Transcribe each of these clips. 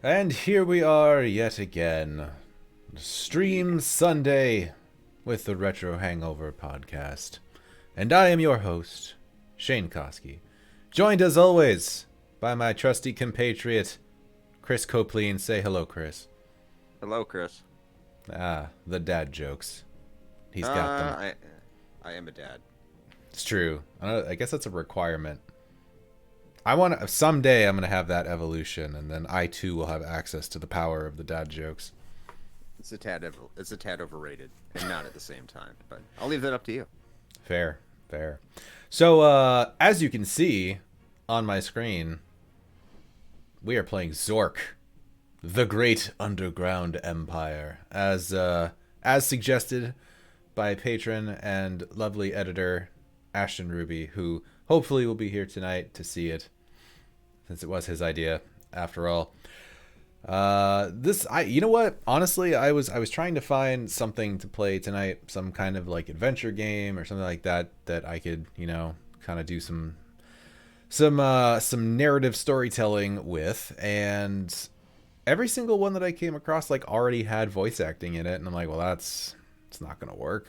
And here we are yet again. Stream Sunday with the Retro Hangover podcast. And I am your host, Shane Koski. Joined as always by my trusty compatriot, Chris Copleen. Say hello, Chris. Hello, Chris. The dad jokes. He's got them. I am a dad. It's true. I guess that's a requirement. Someday I'm gonna have that evolution, and then I too will have access to the power of the dad jokes. It's a tad overrated, and not at the same time. But I'll leave that up to you. Fair. So, as you can see on my screen, we are playing Zork, the Great Underground Empire, as suggested by patron and lovely editor Ashton Ruby, who hopefully will be here tonight to see it, since it was his idea after all. You know what? Honestly, I was trying to find something to play tonight, some kind of like adventure game or something like that I could, kind of do some narrative storytelling with, and every single one that I came across like already had voice acting in it, and I'm like, well, it's not gonna work.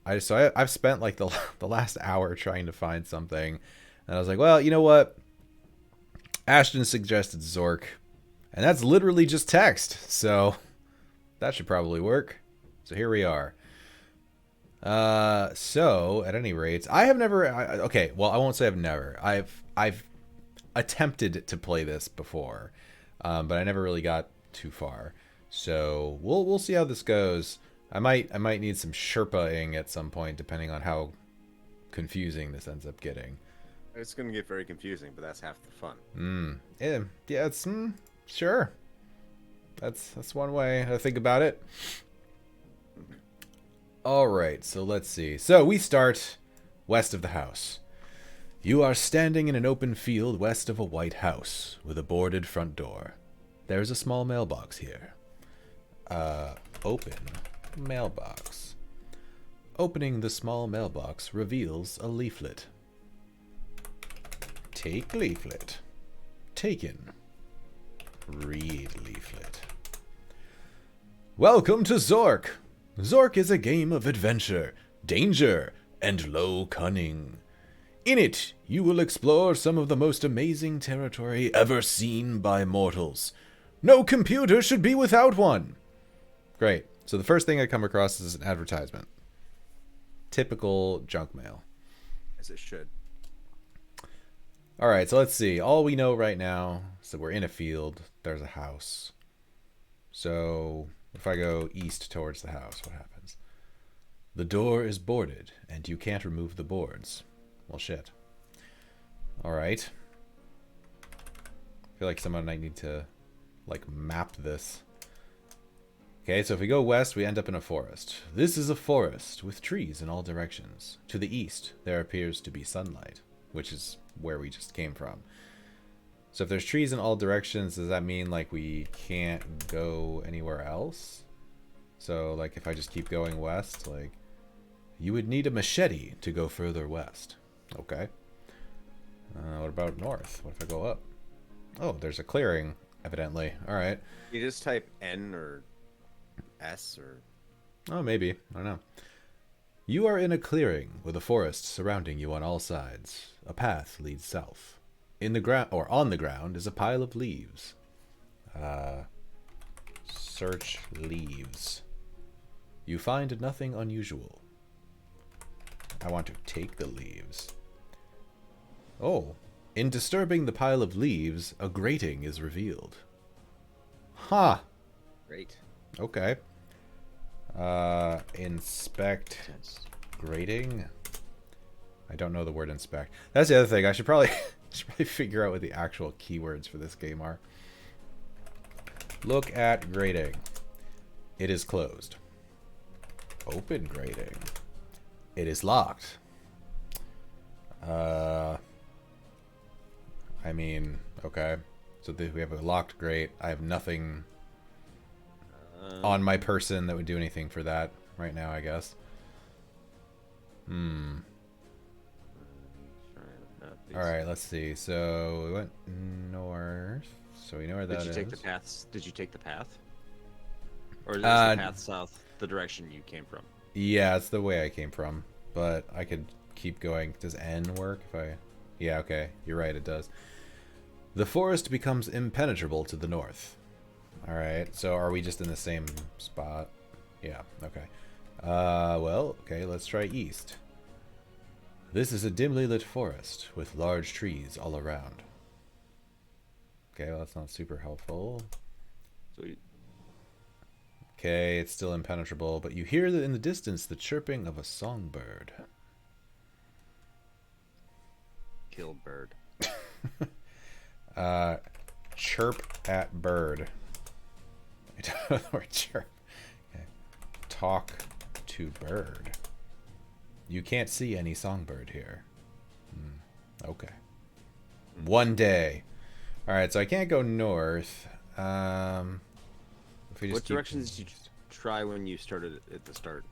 I've spent like the last hour trying to find something, and I was like, well, you know what? Ashton suggested Zork, and that's literally just text, so that should probably work. So here we are. So at any rate, I have never. Okay, well, I won't say I've never. I've attempted to play this before, but I never really got too far. So we'll see how this goes. I might need some Sherpa-ing at some point, depending on how confusing this ends up getting. It's gonna get very confusing, but that's half the fun. Yeah. It's sure. That's one way to think about it. All right, so let's see. So we start west of the house. You are standing in an open field west of a white house with a boarded front door. There is a small mailbox here. Open mailbox. Opening the small mailbox reveals a leaflet. Take leaflet. Taken. Read leaflet. Welcome to Zork. Zork is a game of adventure, danger, and low cunning. In it, you will explore some of the most amazing territory ever seen by mortals. No computer should be without one. Great. So the first thing I come across is an advertisement. Typical junk mail. As it should. All right, so let's see. All we know right now is that we're in a field. There's a house. So if I go east towards the house, what happens? The door is boarded, and you can't remove the boards. Well, shit. All right. I feel like someone might need to, like, map this. Okay, so if we go west, we end up in a forest. This is a forest with trees in all directions. To the east, there appears to be sunlight, which is where we just came from. So if there's trees in all directions, does that mean like we can't go anywhere else? So like if I just keep going west, like you would need a machete to go further west. Okay. What about north? What if I go up? Oh, there's a clearing, evidently. All right. You just type N or S or... Oh, maybe. I don't know. You are in a clearing with a forest surrounding you on all sides. A path leads south. In the ground, or on the ground, is a pile of leaves. Search leaves. You find nothing unusual. I want to take the leaves. Oh, in disturbing the pile of leaves, a grating is revealed. Huh. Great. Okay. Inspect grating. I don't know the word inspect. That's the other thing. I should probably figure out what the actual keywords for this game are. Look at grating. It is closed. Open grating. It is locked. I mean, okay. So we have a locked grate. I have nothing on my person that would do anything for that right now, I guess. All right, let's see. So we went north, so we know where that Did you is. take the paths? Did you take the path? Or is the Uh, path south the direction you came from? yeah, it's the way I came from, but I could keep going. Does N work if I? Yeah, okay. You're right, it does. The forest becomes impenetrable to the north. All right, so are we just in the same spot? Yeah, okay. Well, okay, let's try east. This is a dimly lit forest with large trees all around. Okay, well, that's not super helpful. Sweet. Okay, it's still impenetrable, but you hear in the distance the chirping of a songbird. Kill bird. Chirp at bird. Or chirp. Okay. Talk to bird. You can't see any songbird here. Okay. One day. Alright, so I can't go north. If we just What directions did you try when you started at the start?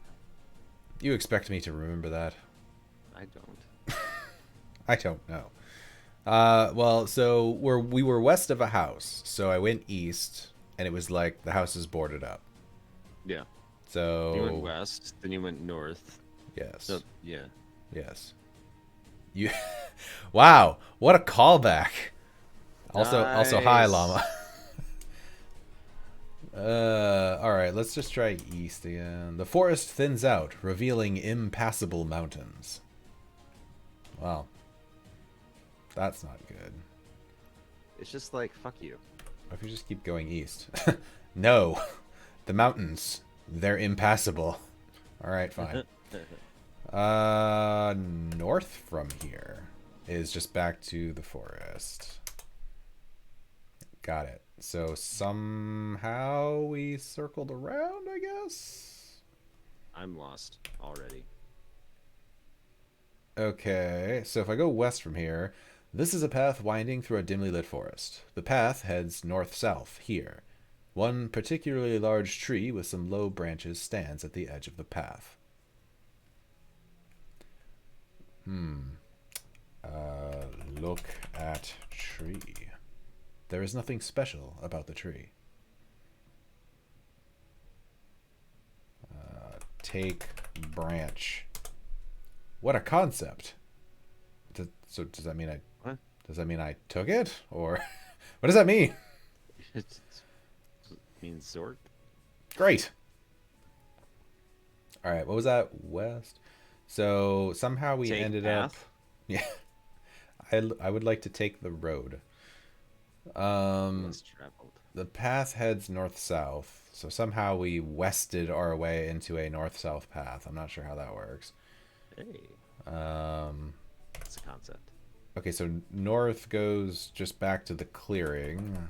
You expect me to remember that? I don't. I don't know. Well, so we were west of a house, so I went east, and it was like the house is boarded up. Yeah. So You went west, then you went north. yes, So, yeah. yes. You, wow, what a callback. Also, hi, Nice. llama. All right, let's just try east again. The forest thins out, revealing impassable mountains. Wow, that's not good. It's just like, fuck you. What if you just keep going east? No, the mountains, they're impassable. All right, fine. North from here is just back to the forest. Got it. So somehow we circled around, I guess? I'm lost already. Okay, so if I go west from here, this is a path winding through a dimly lit forest. The path heads north-south here. One particularly large tree with some low branches stands at the edge of the path. Look at tree. There is nothing special about the tree. Take branch. What a concept. So does that mean What? does that mean I took it? Or what does that mean? It means Zork. Great. All right, what was that? West. So somehow we Take ended path? up. Yeah. I would like to take the road. Less traveled. The path heads north-south, so somehow we wested our way into a north-south path. I'm not sure how that works. Hey, Um, that's a concept. okay, so north goes just back to the clearing.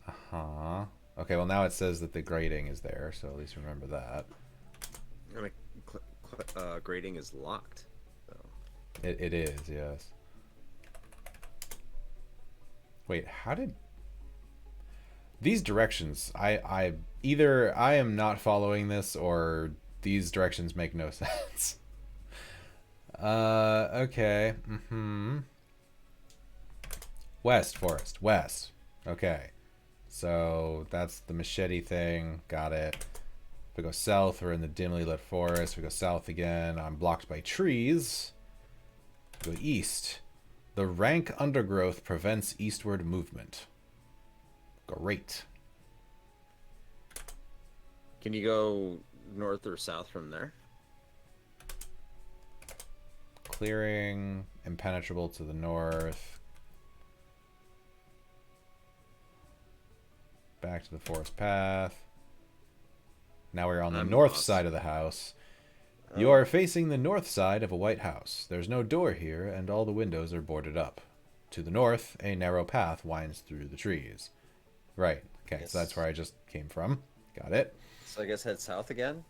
Uh-huh. Okay, well now it says that the grading is there, so at least remember that. And grading is locked. So. It is, yes. Wait, how did these directions? I either I am not following this or these directions make no sense. Okay. West forest, west. Okay. So that's the machete thing. Got it. If we go south, we're in the dimly lit forest. If we go south again, I'm blocked by trees. If we go east. The rank undergrowth prevents eastward movement. Great. Can you go north or south from there? Clearing, impenetrable to the north. Back to the forest path. Now we're on the north side of the house. You are facing the north side of a white house. There's no door here, and all the windows are boarded up. To the north, a narrow path winds through the trees. Right. Okay, Yes. so that's where I just came from. Got it. So I guess head south again?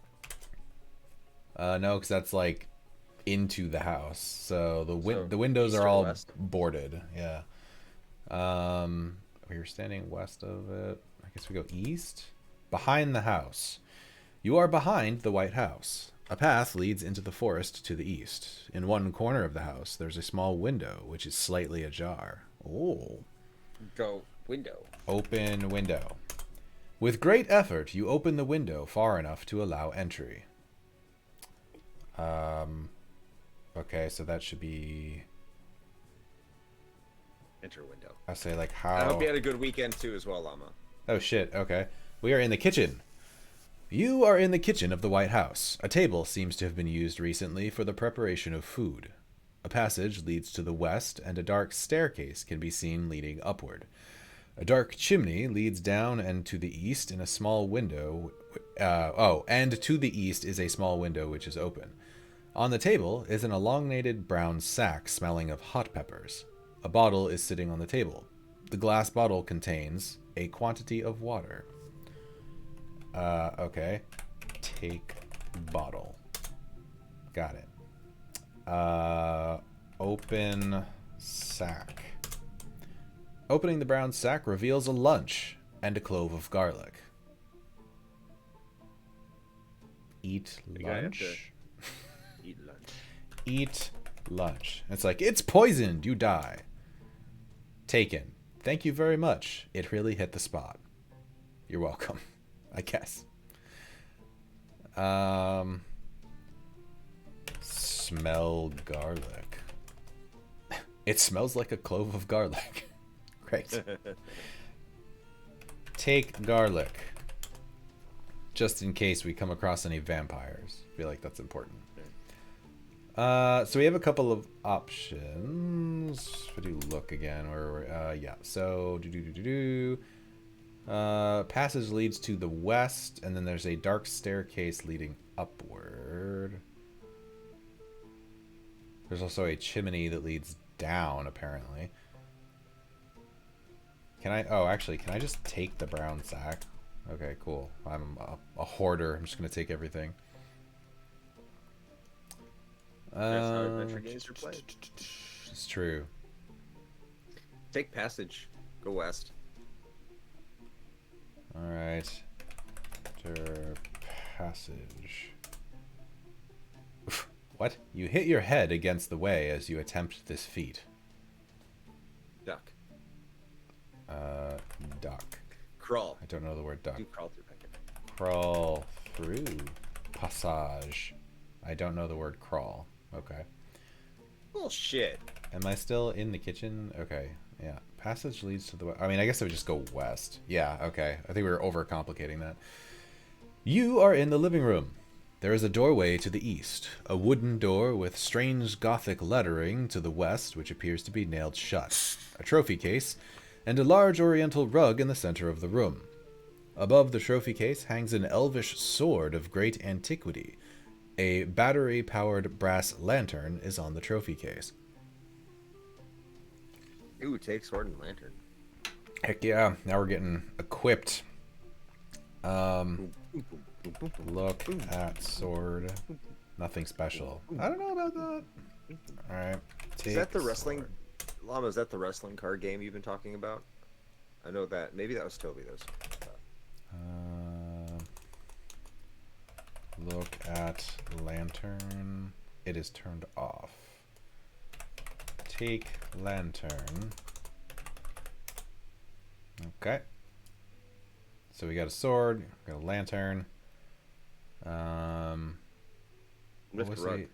No, because that's like into the house. So So the windows east are or all west? boarded. Yeah. We were standing west of it. I guess we go east. Behind the house. You are behind the white house. A path leads into the forest to the east. In one corner of the house, there's a small window, which is slightly ajar. Oh. Go window. Open window. With great effort, you open the window far enough to allow entry. Okay, so that should be... Enter window. I say, like, how... I hope you had a good weekend, too, as well, Llama. Oh, shit, okay. We are in the kitchen. You are in the kitchen of the White House. A table seems to have been used recently for the preparation of food. A passage leads to the west, and a dark staircase can be seen leading upward. A dark chimney leads down and to the east in a small window. And to the east is a small window which is open. On the table is an elongated brown sack smelling of hot peppers. A bottle is sitting on the table. The glass bottle contains a quantity of water. Okay. Take bottle. Got it. Open sack. Opening the brown sack reveals a lunch and a clove of garlic. Eat lunch? Eat lunch. Eat lunch. It's like, it's poisoned, you die. Taken. Thank you very much. It really hit the spot. You're welcome, I guess. Smell garlic. It smells like a clove of garlic. Great. Take garlic. Just in case we come across any vampires. I feel like that's important. So we have a couple of options. If I do look again, yeah. So passage leads to the west, and then there's a dark staircase leading upward. There's also a chimney that leads down, apparently. Can I? Oh, actually, can I just take the brown sack? Okay, cool. I'm a hoarder. I'm just gonna take everything. That's how adventure games are played. It's true. Take passage. Go west. Alright. Enter passage. What? You hit your head against the way as you attempt this feat. Duck. Duck. Crawl. I don't know the word duck. Do crawl through packet. Crawl through. Passage. I don't know the word crawl. Okay. Bullshit. Am I still in the kitchen? Okay. Yeah. Passage leads to the west. I mean, I guess I would just go west. Yeah, okay. I think we were overcomplicating that. You are in the living room. There is a doorway to the east. A wooden door with strange Gothic lettering to the west, which appears to be nailed shut. A trophy case, and a large oriental rug in the center of the room. Above the trophy case hangs an elvish sword of great antiquity. A battery-powered brass lantern is on the trophy case. Ooh, take sword and lantern. Heck yeah, now we're getting equipped. Look at sword. Nothing special. I don't know about that. Alright. Is that the wrestling... Llama, is that the wrestling card game you've been talking about? I know that. Maybe that was Toby. Look at lantern. It is turned off. Take lantern. Okay. So we got a sword, got a lantern. Lift rug.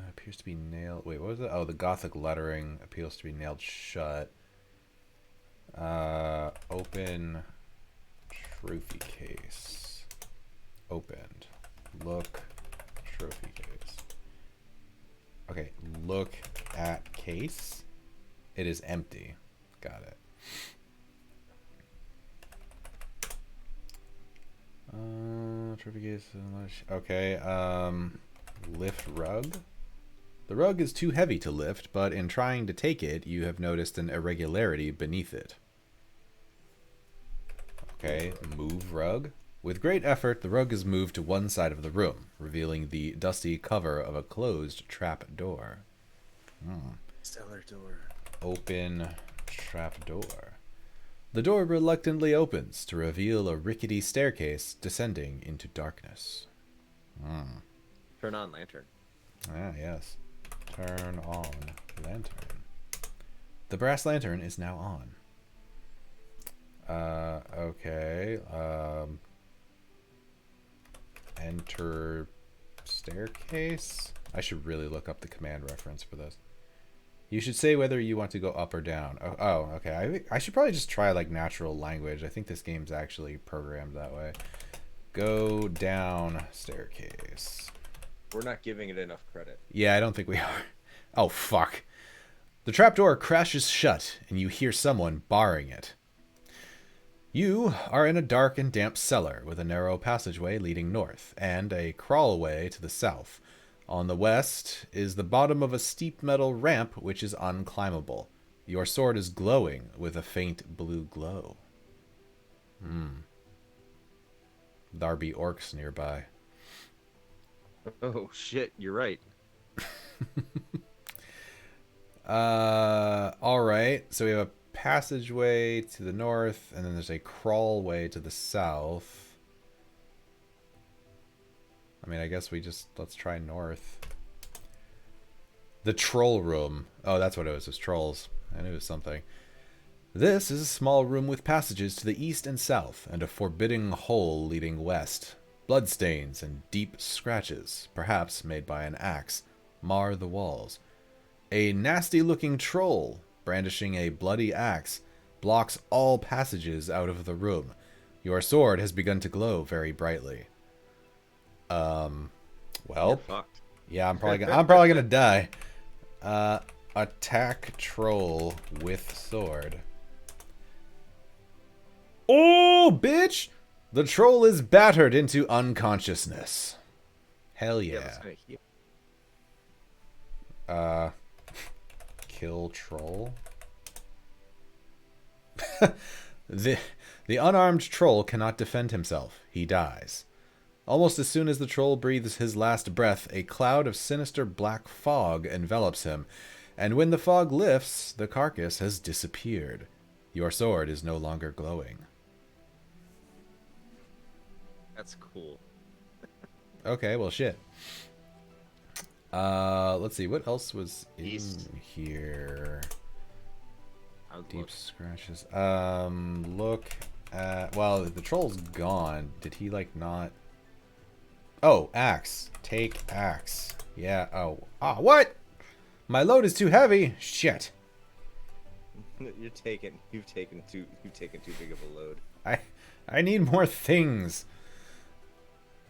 Appears to be nailed. Wait, what was it? Oh, the Gothic lettering appears to be nailed shut. Open trophy case. Opened. Look trophy case. Okay, look at case. It is empty. Got it. Trophy case. Okay, lift rug. The rug is too heavy to lift, but in trying to take it, you have noticed an irregularity beneath it. Okay, move rug. With great effort, the rug is moved to one side of the room, revealing the dusty cover of a closed trap door. Cellar door. Open trap door. The door reluctantly opens to reveal a rickety staircase descending into darkness. Turn on lantern. Ah, yes. Turn on lantern. The brass lantern is now on. Okay. Enter staircase. I should really look up the command reference for this. You should say whether you want to go up or down. Oh, okay. I should probably just try like natural language. I think this game's actually programmed that way. Go down staircase. We're not giving it enough credit. Yeah, I don't think we are. Oh, fuck. The trapdoor crashes shut, and you hear someone barring it. You are in a dark and damp cellar with a narrow passageway leading north and a crawlway to the south. On the west is the bottom of a steep metal ramp which is unclimbable. Your sword is glowing with a faint blue glow. There be orcs nearby. Oh shit, you're right. Alright, so we have a passageway to the north, and then there's a crawlway to the south. I mean, I guess let's try north. The troll room. Oh, that's what it was. It was trolls. I knew it was something. This is a small room with passages to the east and south, and a forbidding hole leading west. Bloodstains and deep scratches, perhaps made by an axe, mar the walls. A nasty-looking troll, brandishing a bloody axe, blocks all passages out of the room. Your sword has begun to glow very brightly. Well, You're fucked. yeah, I'm probably gonna die. Attack troll with sword. Oh, bitch! The troll is battered into unconsciousness. Hell yeah. Kill troll. The unarmed troll cannot defend himself. He dies. Almost as soon as the troll breathes his last breath, a cloud of sinister black fog envelops him, and when the fog lifts, the carcass has disappeared. Your sword is no longer glowing. That's cool. Okay, well, shit. Let's see, what else was in East. here? Deep Look. scratches. Look at... Well, the troll's gone. Did he, like, not... Oh, axe. Take axe. Yeah, oh. Ah, what? My load is too heavy. Shit. You've taken too big of a load. I need more things.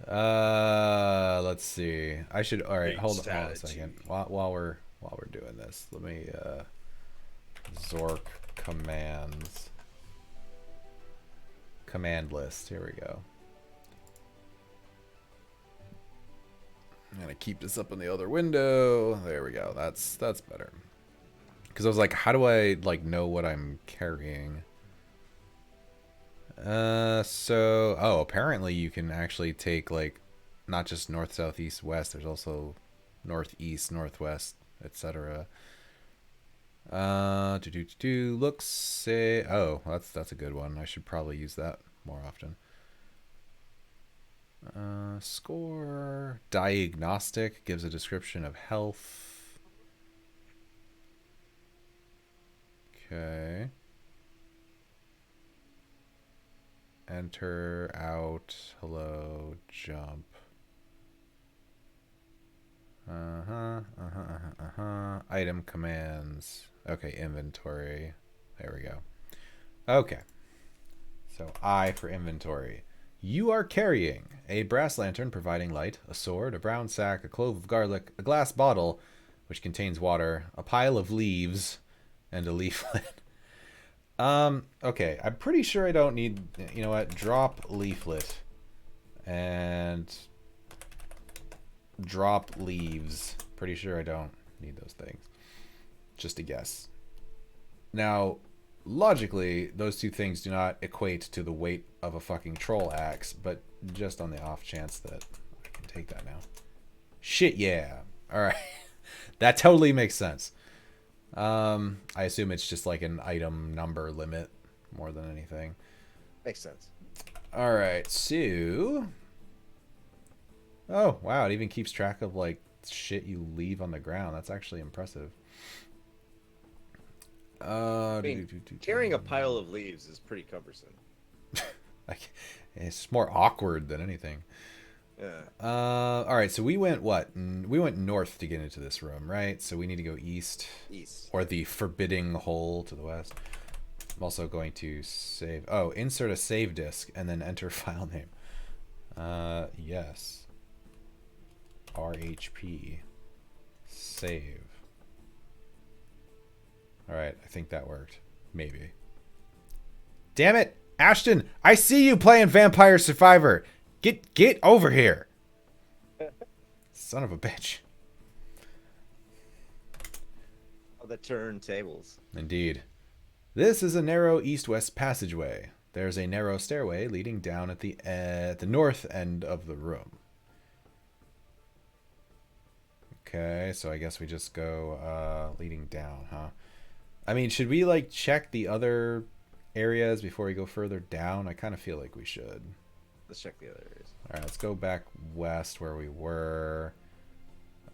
Let's see. I should... Alright, hold on a second. While we're doing this, let me, Zork commands. Command list. Here we go. I'm gonna keep this up in the other window. There we go. That's better. Because I was like, how do I like know what I'm carrying? Apparently you can actually take like not just north, south, east, west. There's also northeast, northwest, etc. Looks say that's a good one. I should probably use that more often. Score diagnostic gives a description of health. Okay. Enter, out, hello, jump. Item commands. Okay, inventory. There we go. Okay. So I for inventory. You are carrying a brass lantern providing light, a sword, a brown sack, a clove of garlic, a glass bottle which contains water, a pile of leaves, and a leaflet. Okay, I'm pretty sure I don't need, you know what, drop leaflet and drop leaves. Pretty sure I don't need those things. Just a guess. Now, logically, those two things do not equate to the weight of a fucking troll axe, but just on the off chance that I can take that now. Shit, yeah. Alright. That totally makes sense. I assume it's just like an item number limit more than anything. Makes sense. Alright, so... Oh, wow. It even keeps track of, like, shit you leave on the ground. That's actually impressive. I mean, carrying a pile of leaves is pretty cumbersome. Like, it's more awkward than anything. Yeah. All right, so we went what? We went north to get into this room, right? So we need to go east. East. Or the forbidding hole to the west. I'm also going to save. Oh, insert a save disk and then enter file name. Yes. RHP. Save. All right, I think that worked. Maybe. Damn it, Ashton! I see you playing Vampire Survivor. Get over here. Son of a bitch. Oh, the turntables. Indeed. This is a narrow east-west passageway. There's a narrow stairway leading down at the north end of the room. Okay, so I guess we just go leading down, huh? I mean, should we like check the other areas before we go further down? I kind of feel like we should. Let's check the other areas. All right, let's go back west where we were.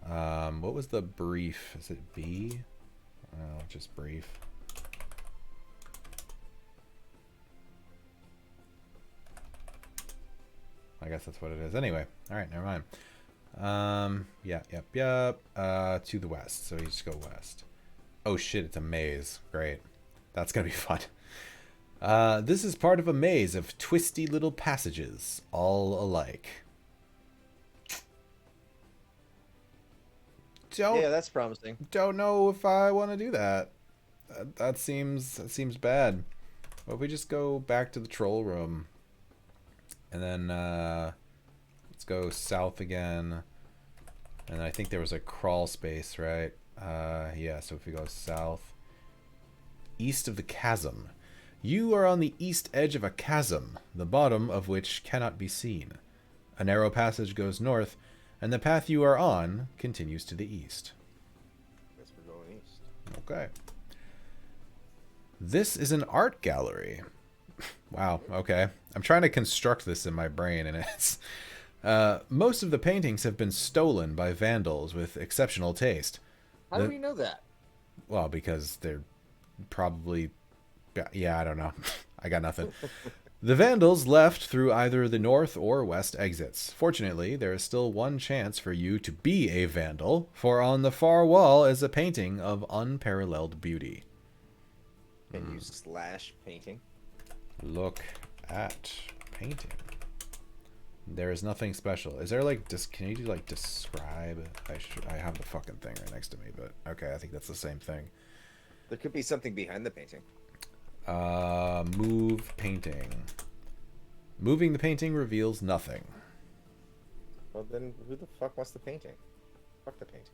What was the brief? Is it B? Oh, just brief. I guess that's what it is. Anyway, all right, never mind. Yep. To the west. So you just go west. Oh shit, it's a maze. Great. That's gonna be fun. This is part of a maze of twisty little passages, all alike. Yeah, that's promising. Don't know if I want to do that. That seems bad. What if we just go back to the troll room, and then let's go south again, and I think there was a crawl space, right? Yeah. So if we go south, east of the chasm, you are on the east edge of a chasm, the bottom of which cannot be seen. A narrow passage goes north, and the path you are on continues to the east. Guess we're going east. Okay. This is an art gallery. Wow, okay. I'm trying to construct this in my brain, and it's... most of the paintings have been stolen by vandals with exceptional taste. How do we know that? Well, because they're probably... Yeah, I don't know. I got nothing. The vandals left through either the north or west exits. Fortunately, there is still one chance for you to be a vandal, for on the far wall is a painting of unparalleled beauty. Can you slash painting? Look at painting. There is nothing special. Is there like can you like describe? I have the fucking thing right next to me, but okay, I think that's the same thing. There could be something behind the painting. Move painting. Moving the painting reveals nothing. Well, then who the fuck wants the painting? Fuck the painting.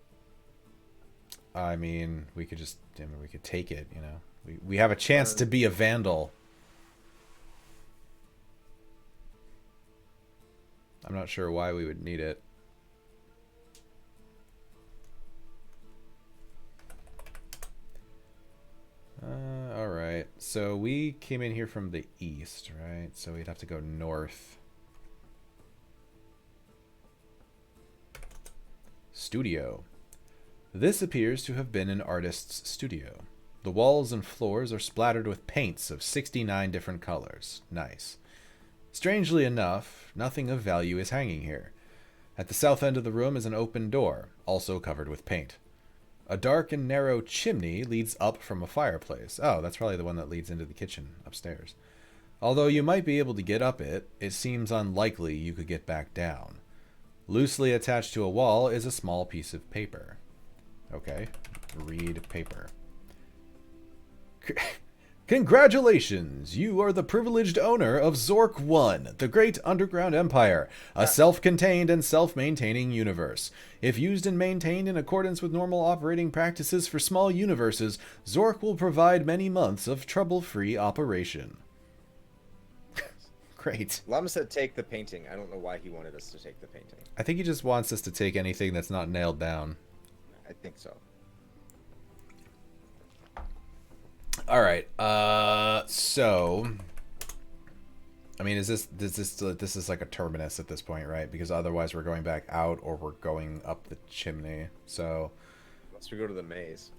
I mean, we could just, we could take it, you know. We have a chance to be a vandal. I'm not sure why we would need it. Alright, so we came in here from the east, right? So we'd have to go north. Studio. This appears to have been an artist's studio. The walls and floors are splattered with paints of 69 different colors. Nice. Strangely enough, nothing of value is hanging here. At the south end of the room is an open door, also covered with paint. A dark and narrow chimney leads up from a fireplace. Oh, that's probably the one that leads into the kitchen upstairs. Although you might be able to get up it, it seems unlikely you could get back down. Loosely attached to a wall is a small piece of paper. Okay, read paper. Congratulations! You are the privileged owner of Zork 1, the great underground empire, a self-contained and self-maintaining universe. If used and maintained in accordance with normal operating practices for small universes, Zork will provide many months of trouble-free operation. Great. Llama said take the painting. I don't know why he wanted us to take the painting. I think he just wants us to take anything that's not nailed down. I think so. All right. So I mean, this is like a terminus at this point, right? Because otherwise we're going back out or we're going up the chimney. So Unless we go to the maze.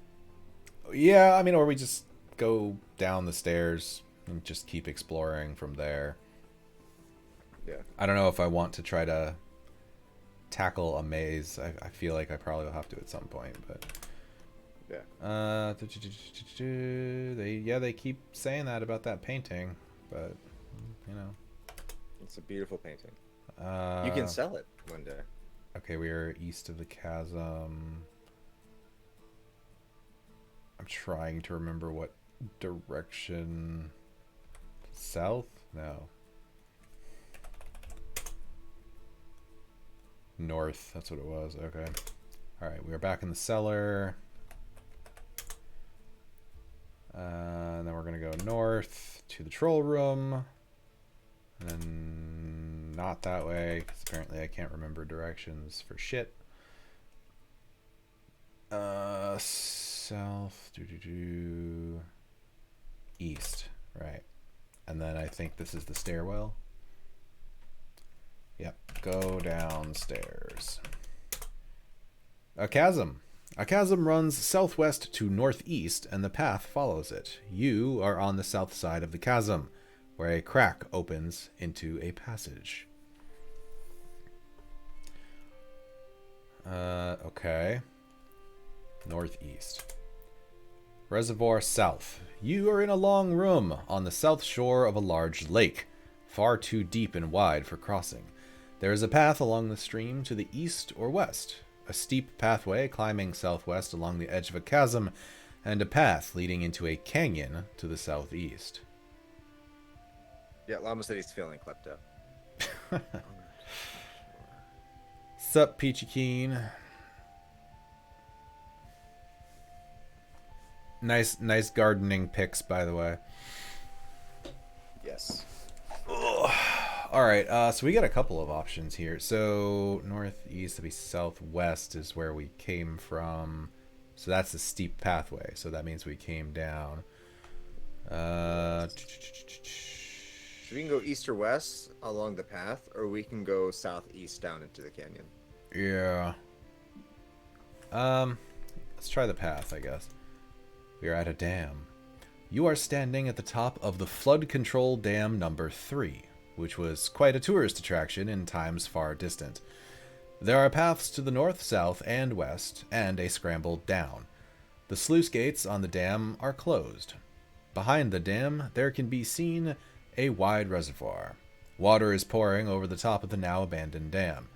yeah, I mean, or we just go down the stairs and just keep exploring from there. Yeah. I don't know if I want to try to tackle a maze. I feel like I probably will have to at some point, but Yeah. they keep saying that about that painting, but you know. It's a beautiful painting. You Uh, can sell it one day. okay, we are east of the chasm. I'm trying to remember what direction. South? No. North. That's what it was. Okay. All right, we are back in the cellar. And then we're gonna go north to the troll room. And then not that way, because apparently I can't remember directions for shit. South, east, right. And then I think this is the stairwell. Yep, go downstairs. A chasm. A chasm runs southwest to northeast, and the path follows it. You are on the south side of the chasm, where a crack opens into a passage. Okay. Northeast. Reservoir south. You are in a long room on the south shore of a large lake, far too deep and wide for crossing. There is a path along the stream to the east or west, a steep pathway climbing southwest along the edge of a chasm, and a path leading into a canyon to the southeast. Yeah, Llama said he's feeling klepto. Sup, Peachy Keen? Nice gardening pics, by the way. Yes. Ugh. All right, so we got a couple of options here. So northeast to be southwest is where we came from. So that's a steep pathway. So that means we came down. So we can go east or west along the path, or we can go southeast down into the canyon. Yeah. Let's try the path, I guess. We are at a dam. You are standing at the top of the flood control dam number 3, which was quite a tourist attraction in times far distant. There are paths to the north, south, and west, and a scramble down. The sluice gates on the dam are closed. Behind the dam, there can be seen a wide reservoir. Water is pouring over the top of the now abandoned dam.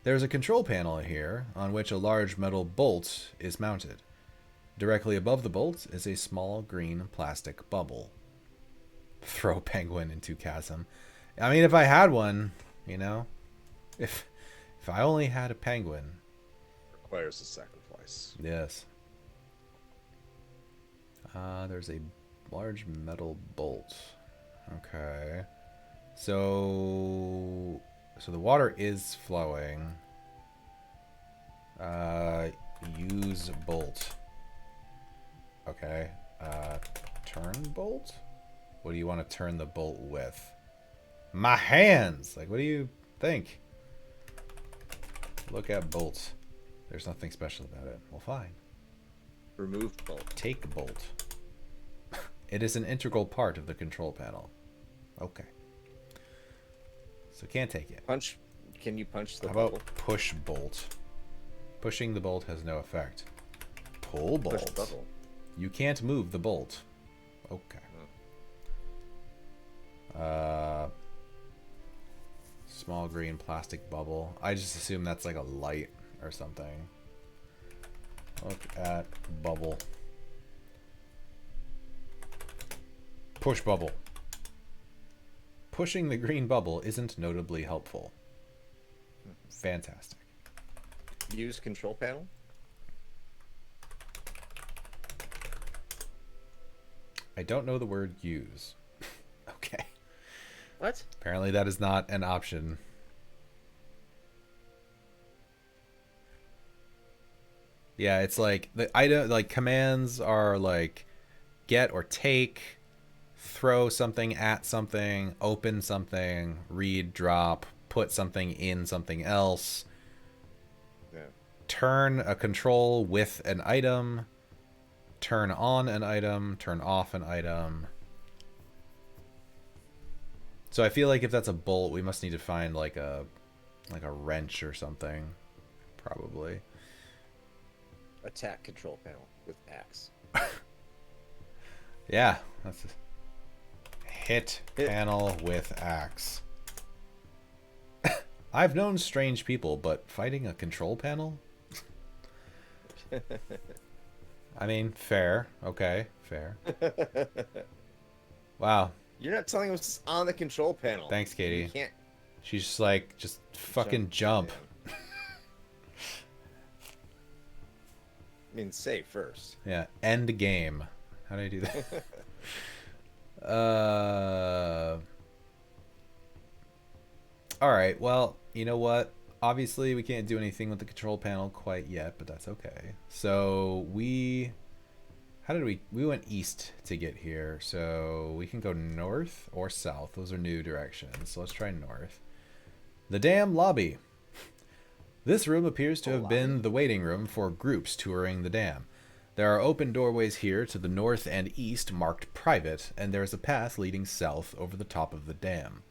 There's a control panel here, on which a large metal bolt is mounted. Directly above the bolt is a small green plastic bubble. Throw penguin into chasm. I mean, if I had one, you know, if I only had a penguin. Requires a sacrifice. Yes. There's a large metal bolt. Okay. So the water is flowing. Use bolt. Okay. Turn bolt? What do you want to turn the bolt with? My hands! Like, what do you think? Look at bolt. There's nothing special about it. Well, fine. Remove bolt. Take bolt. It is an integral part of the control panel. Okay. So can't take it. Punch. Can you punch the How bubble? about push bolt? Pushing the bolt has no effect. Pull bolt. Push bubble. You can't move the bolt. Okay. Small green plastic bubble. I just assume that's like a light or something. Look at bubble. Push bubble. Pushing the green bubble isn't notably helpful. Fantastic. Use control panel. I don't know the word use. Okay. What? Apparently that is not an option. Yeah, it's like the item, like commands are like get or take, throw something at something, open something, read, drop, put something in something else, turn a control with an item, turn on an item, turn off an item. So I feel like if that's a bolt, we must need to find like a wrench or something, probably. Attack control panel with axe. Yeah, that's hit panel with axe. I've known strange people, but fighting a control panel? I mean, fair. Okay, fair. Wow. You're not telling us what's on the control panel. Thanks, Katie. You can't. She's just like, just fucking jump. I mean, save first. Yeah, end game. How do I do that? Alright, well, you know what? Obviously, we can't do anything with the control panel quite yet, but that's okay. So, how did we went east to get here, so we can go north or south. Those are new directions, so let's try north. The dam lobby. This room appears to have been the waiting room for groups touring the dam. There are open doorways here to the north and east marked private, and there is a path leading south over the top of the dam.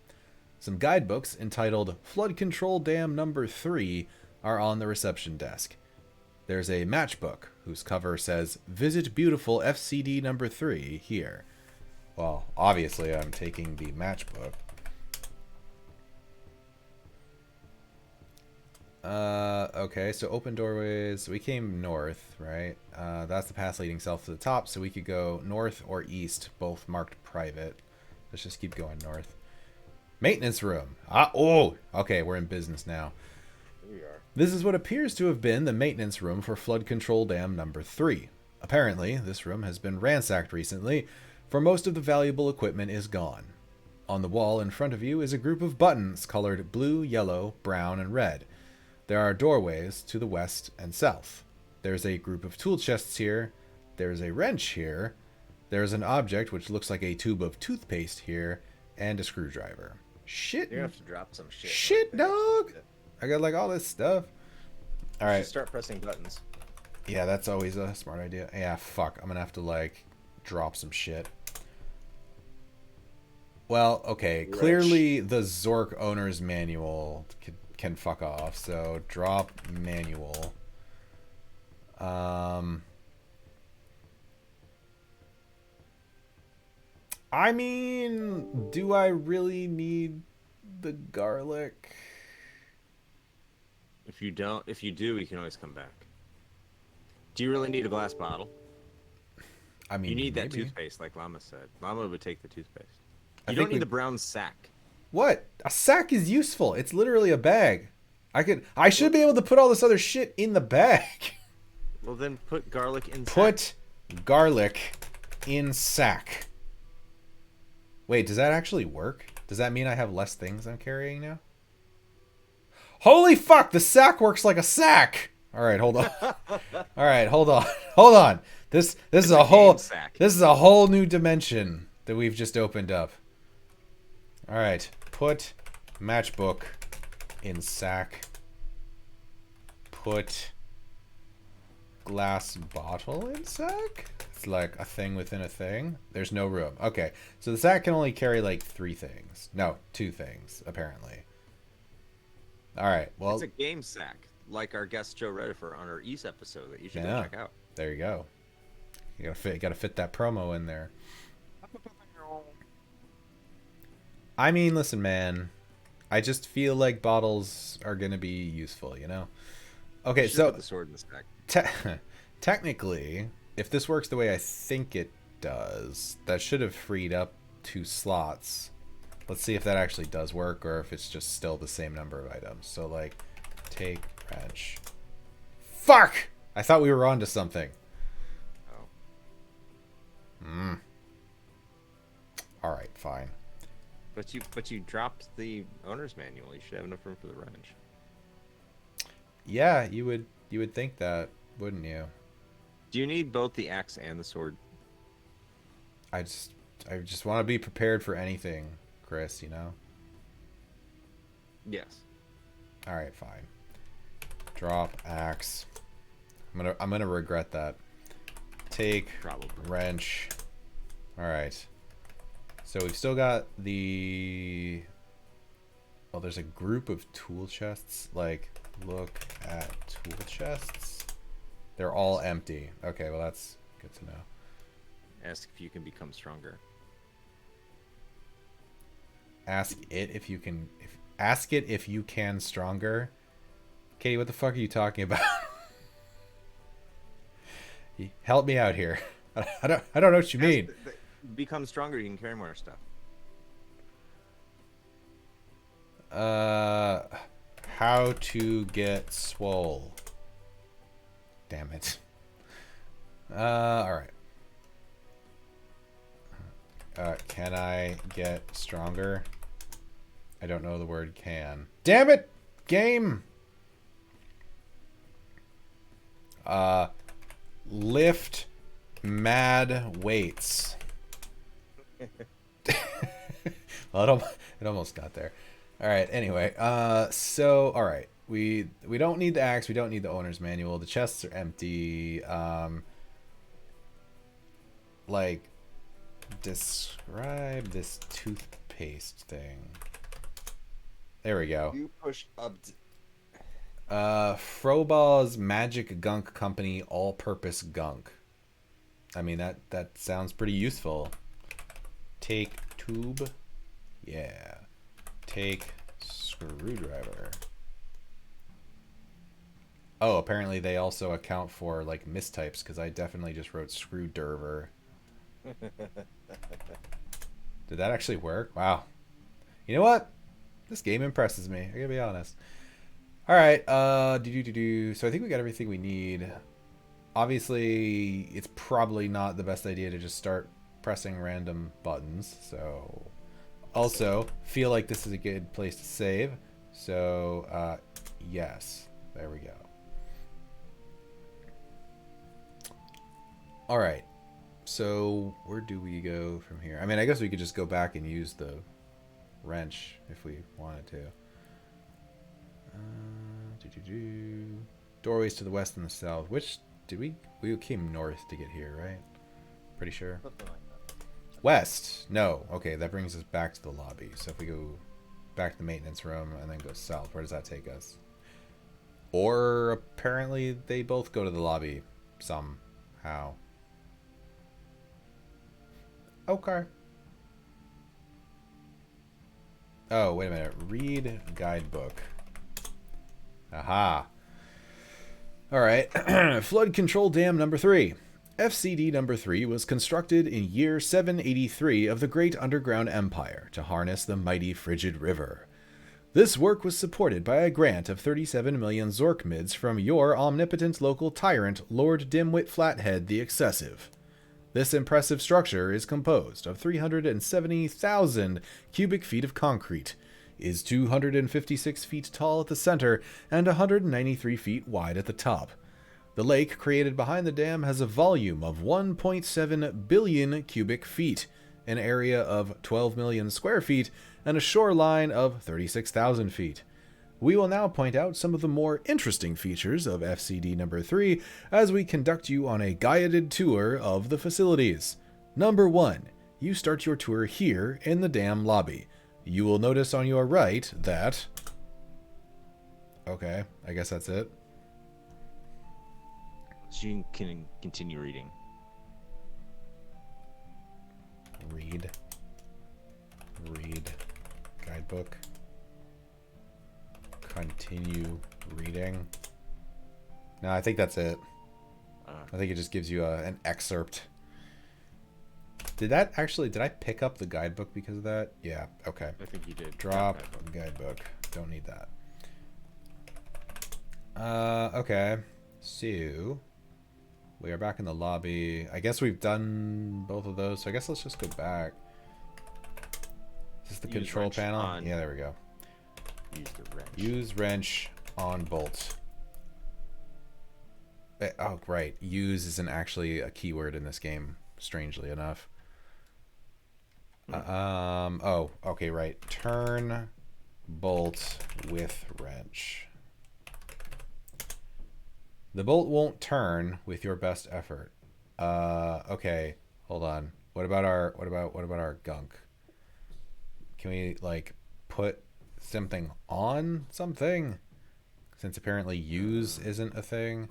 Some guidebooks entitled Flood Control Dam Number 3 are on the reception desk. There's a matchbook whose cover says Visit Beautiful FCD Number 3 here. Well, obviously I'm taking the matchbook. Okay, so open doorways. We came north, right? That's the path leading south to the top, so we could go north or east, both marked private. Let's just keep going north. Maintenance room. Okay, we're in business now. Here we are. This is what appears to have been the maintenance room for Flood Control Dam Number 3. Apparently, this room has been ransacked recently, for most of the valuable equipment is gone. On the wall in front of you is a group of buttons colored blue, yellow, brown, and red. There are doorways to the west and south. There's a group of tool chests here. There's a wrench here. There's an object which looks like a tube of toothpaste here, and a screwdriver. Shit. You're gonna have to drop some shit. Shit, dog. I got like all this stuff. All right. Start pressing buttons. Yeah, that's always a smart idea. Yeah, fuck. I'm gonna have to like drop some shit. Well, okay. Wrench. Clearly, the Zork owner's manual can fuck off. So drop manual. I mean, do I really need the garlic? If you do, we can always come back. Do you really need a glass bottle? I mean, you need that maybe. toothpaste, like Llama said. Llama would take the toothpaste. You don't need the brown sack. What? A sack is useful. It's literally a bag. I should be able to put all this other shit in the bag. Well, then put garlic in sack. Put garlic in sack. Wait, does that actually work? Does that mean I have less things I'm carrying now? Holy fuck, the sack works like a sack. All right, hold on. All right, hold on. Hold on. This is a whole sack. This is a whole new dimension that we've just opened up. All right, put matchbook in sack. Put glass bottle in sack? It's like a thing within a thing. There's no room. Okay, so the sack can only carry like 3 things. No, 2 things, apparently. All right, well. It's a game sack, like our guest Joe Redifer on our East episode that you should Yeah, go check out. there you go. You gotta fit that promo in there. I mean, listen, man. I just feel like bottles are gonna be useful, you know? Okay, so put the sword in the sack. Technically, if this works the way I think it does, that should have freed up 2 slots. Let's see if that actually does work or if it's just still the same number of items. So, like, take wrench. Fuck! I thought we were onto something. Oh. Alright, fine. But you dropped the owner's manual. You should have enough room for the wrench. Yeah, you would think that, wouldn't you? Do you need both the axe and the sword? I just just want to be prepared for anything, Chris, you know? Yes. Alright, fine. Drop axe. I'm gonna regret that. Take Probably. wrench. Alright. So we've still got the... Oh, there's a group of tool chests. Like, look at tool chests. They're all empty. Okay, well that's good to know. Ask if you can become stronger. Ask it if you can... ask it if you can stronger. Katie, what the fuck are you talking about? Help me out here. I don't know what you mean. Become stronger, you can carry more stuff. How to get swole. Damn it. Alright. Can I get stronger? I don't know the word can. Damn it! Game! Lift mad weights. Well, it almost got there. All right. Anyway, so all right, we don't need the axe. We don't need the owner's manual. The chests are empty. Like, describe this toothpaste thing. There we go. You push up. Frobaw's Magic Gunk Company all-purpose gunk. I mean, that sounds pretty useful. Take tube. Yeah. Take screwdriver. Oh, apparently they also account for like mistypes because I definitely just wrote screwdriver. Did that actually work? Wow. You know what? This game impresses me. I gotta be honest. All right. So I think we got everything we need. Obviously, it's probably not the best idea to just start pressing random buttons. So, also feel like this is a good place to save. So, yes, there we go. All right. So where do we go from here? I mean, I guess we could just go back and use the wrench if we wanted to. Doorways to the west and the south. Which did we came north to get here, right? Pretty sure. Something like that. West. No. Okay, that brings us back to the lobby. So if we go back to the maintenance room and then go south, where does that take us? Or apparently they both go to the lobby somehow. Okay. Oh, wait a minute. Read guidebook. Aha. Alright. Flood Control Dam number 3. FCD number 3 was constructed in year 783 of the Great Underground Empire to harness the mighty Frigid River. This work was supported by a grant of 37 million Zork mids from your omnipotent local tyrant, Lord Dimwit Flathead the Excessive. This impressive structure is composed of 370,000 cubic feet of concrete, is 256 feet tall at the center, and 193 feet wide at the top. The lake created behind the dam has a volume of 1.7 billion cubic feet, an area of 12 million square feet, and a shoreline of 36,000 feet. We will now point out some of the more interesting features of FCD number 3 as we conduct you on a guided tour of the facilities. Number 1. You start your tour here in the dam lobby. You will notice on your right that... Okay, I guess that's it. So you can continue reading. Read. Guidebook. Continue reading. No, I think that's it. I think it just gives you an excerpt. Did I pick up the guidebook because of that? Yeah, okay. I think you did. Drop guidebook. Don't need that. Okay. So, we are back in the lobby. I guess we've done both of those, so I guess let's just go back. Is this the control panel? Yeah, there we go. Use the wrench. Use wrench on bolt. Oh, right. Use isn't actually a keyword in this game, strangely enough. Oh, okay, right. Turn bolt with wrench. The bolt won't turn with your best effort. Okay. Hold on. What about our gunk? Can we like put something on something? Since apparently use isn't a thing.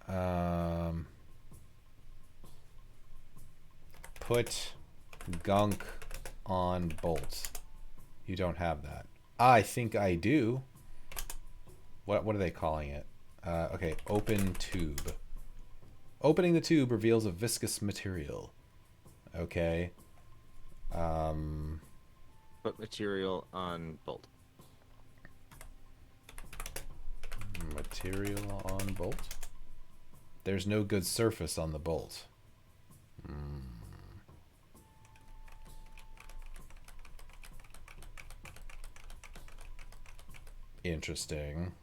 Um Put gunk on bolt. You don't have that. I think I do. What are they calling it? Okay, open tube. Opening the tube reveals a viscous material. Okay. Put material on bolt. Material on bolt. There's no good surface on the bolt. Interesting.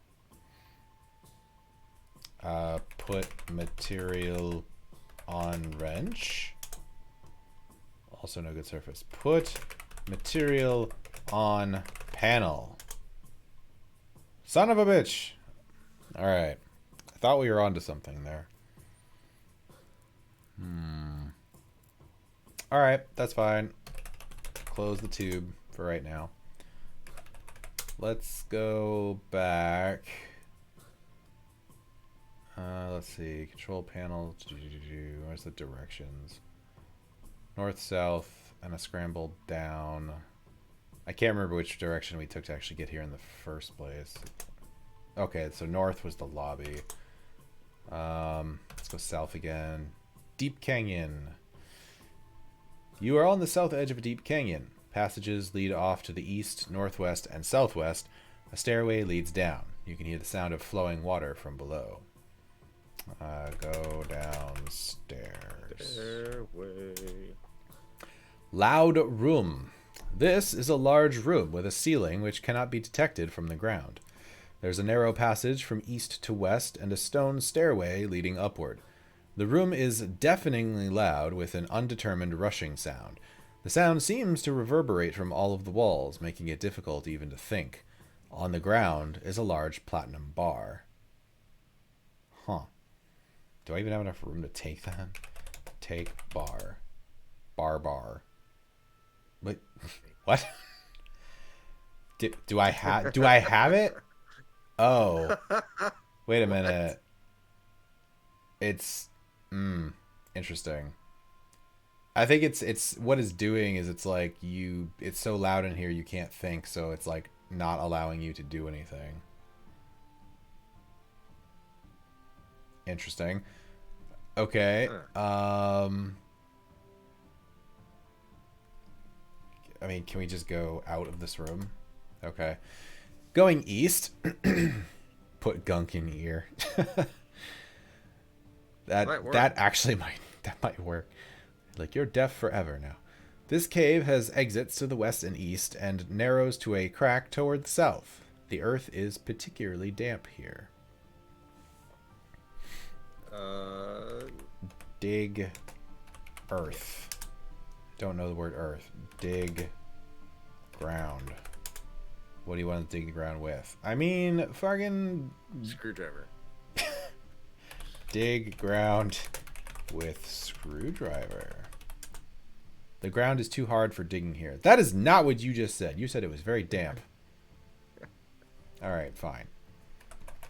Put material on wrench. Also no good surface. Put material on panel. Son of a bitch. All right. I thought we were onto something there. All right, that's fine. Close the tube for right now. Let's go back. Let's see. Control panel. Where's the directions? North, south, and a scramble down. I can't remember which direction we took to actually get here in the first place. Okay, so north was the lobby. Let's go south again. Deep canyon. You are on the south edge of a deep canyon. Passages lead off to the east, northwest, and southwest. A stairway leads down. You can hear the sound of flowing water from below. Go downstairs. Stairway. Loud room. This is a large room with a ceiling which cannot be detected from the ground. There's a narrow passage from east to west and a stone stairway leading upward. The room is deafeningly loud with an undetermined rushing sound. The sound seems to reverberate from all of the walls, making it difficult even to think. On the ground is a large platinum bar. Huh. Do I even have enough room to take that? Take bar. Bar. Wait, what? Do I have it? Oh. Wait a minute. It's interesting. I think it's what it's doing is it's like it's so loud in here you can't think, so it's like not allowing you to do anything. Interesting. Okay. I mean, can we just go out of this room? Okay. Going east. Put gunk in ear. that actually might work. Like, you're deaf forever now. This cave has exits to the west and east and narrows to a crack toward the south. The earth is particularly damp here. Dig earth. Don't know the word earth. Dig ground. What do you want to dig the ground with? I mean, fucking screwdriver. Dig ground with screwdriver. The ground is too hard for digging here. That is not what you just said. You said it was very damp. Alright, fine.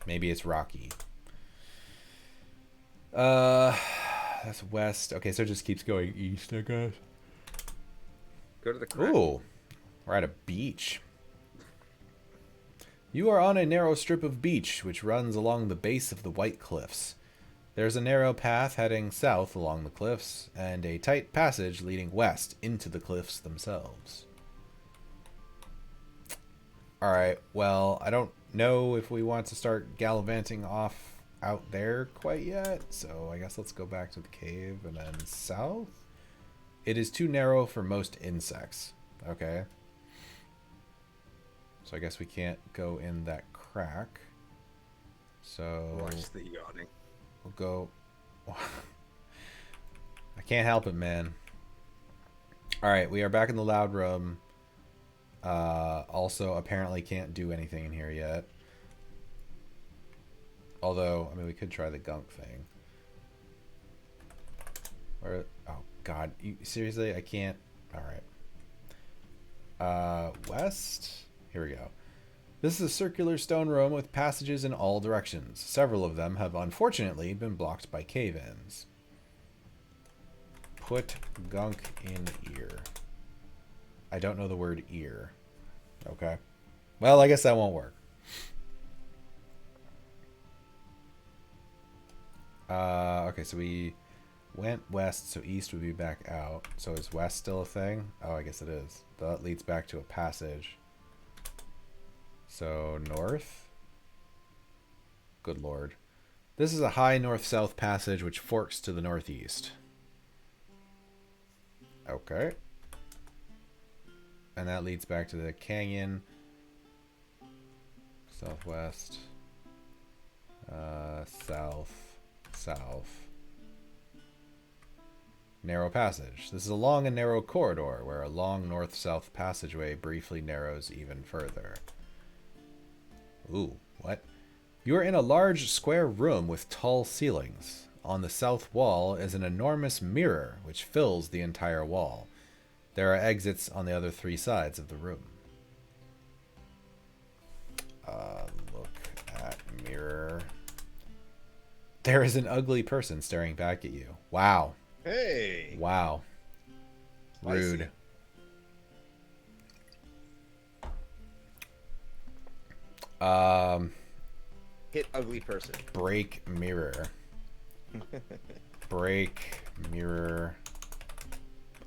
Maybe it's rocky. That's west. Okay, so it just keeps going east, I guess. Go to the crack. Ooh. We're at a beach. You are on a narrow strip of beach which runs along the base of the White Cliffs. There's a narrow path heading south along the cliffs, and a tight passage leading west into the cliffs themselves. Alright, well, I don't know if we want to start gallivanting off out there quite yet, so I guess let's go back to the cave and then south. It is too narrow for most insects. Okay. So I guess we can't go in that crack. So watch the yawning. We'll go. I can't help it, man. All right, we are back in the loud room. Also, apparently can't do anything in here yet. Although, I mean, we could try the gunk thing. Or, oh God, seriously, I can't. All right. West. Here we go. This is a circular stone room with passages in all directions. Several of them have unfortunately been blocked by cave-ins. Put gunk in ear. I don't know the word ear. Okay. Well, I guess that won't work. Okay, so we went west, so east would be back out. So is west still a thing? Oh, I guess it is. That leads back to a passage. So north? Good lord. This is a high north-south passage which forks to the northeast. Okay. And that leads back to the canyon. Southwest. South. Narrow passage. This is a long and narrow corridor where a long north-south passageway briefly narrows even further. Ooh, what? You are in a large square room with tall ceilings. On the south wall is an enormous mirror which fills the entire wall. There are exits on the other 3 sides of the room. Look at mirror. There is an ugly person staring back at you. Wow. Hey. Wow. Rude. Hit ugly person. Break mirror. Break mirror.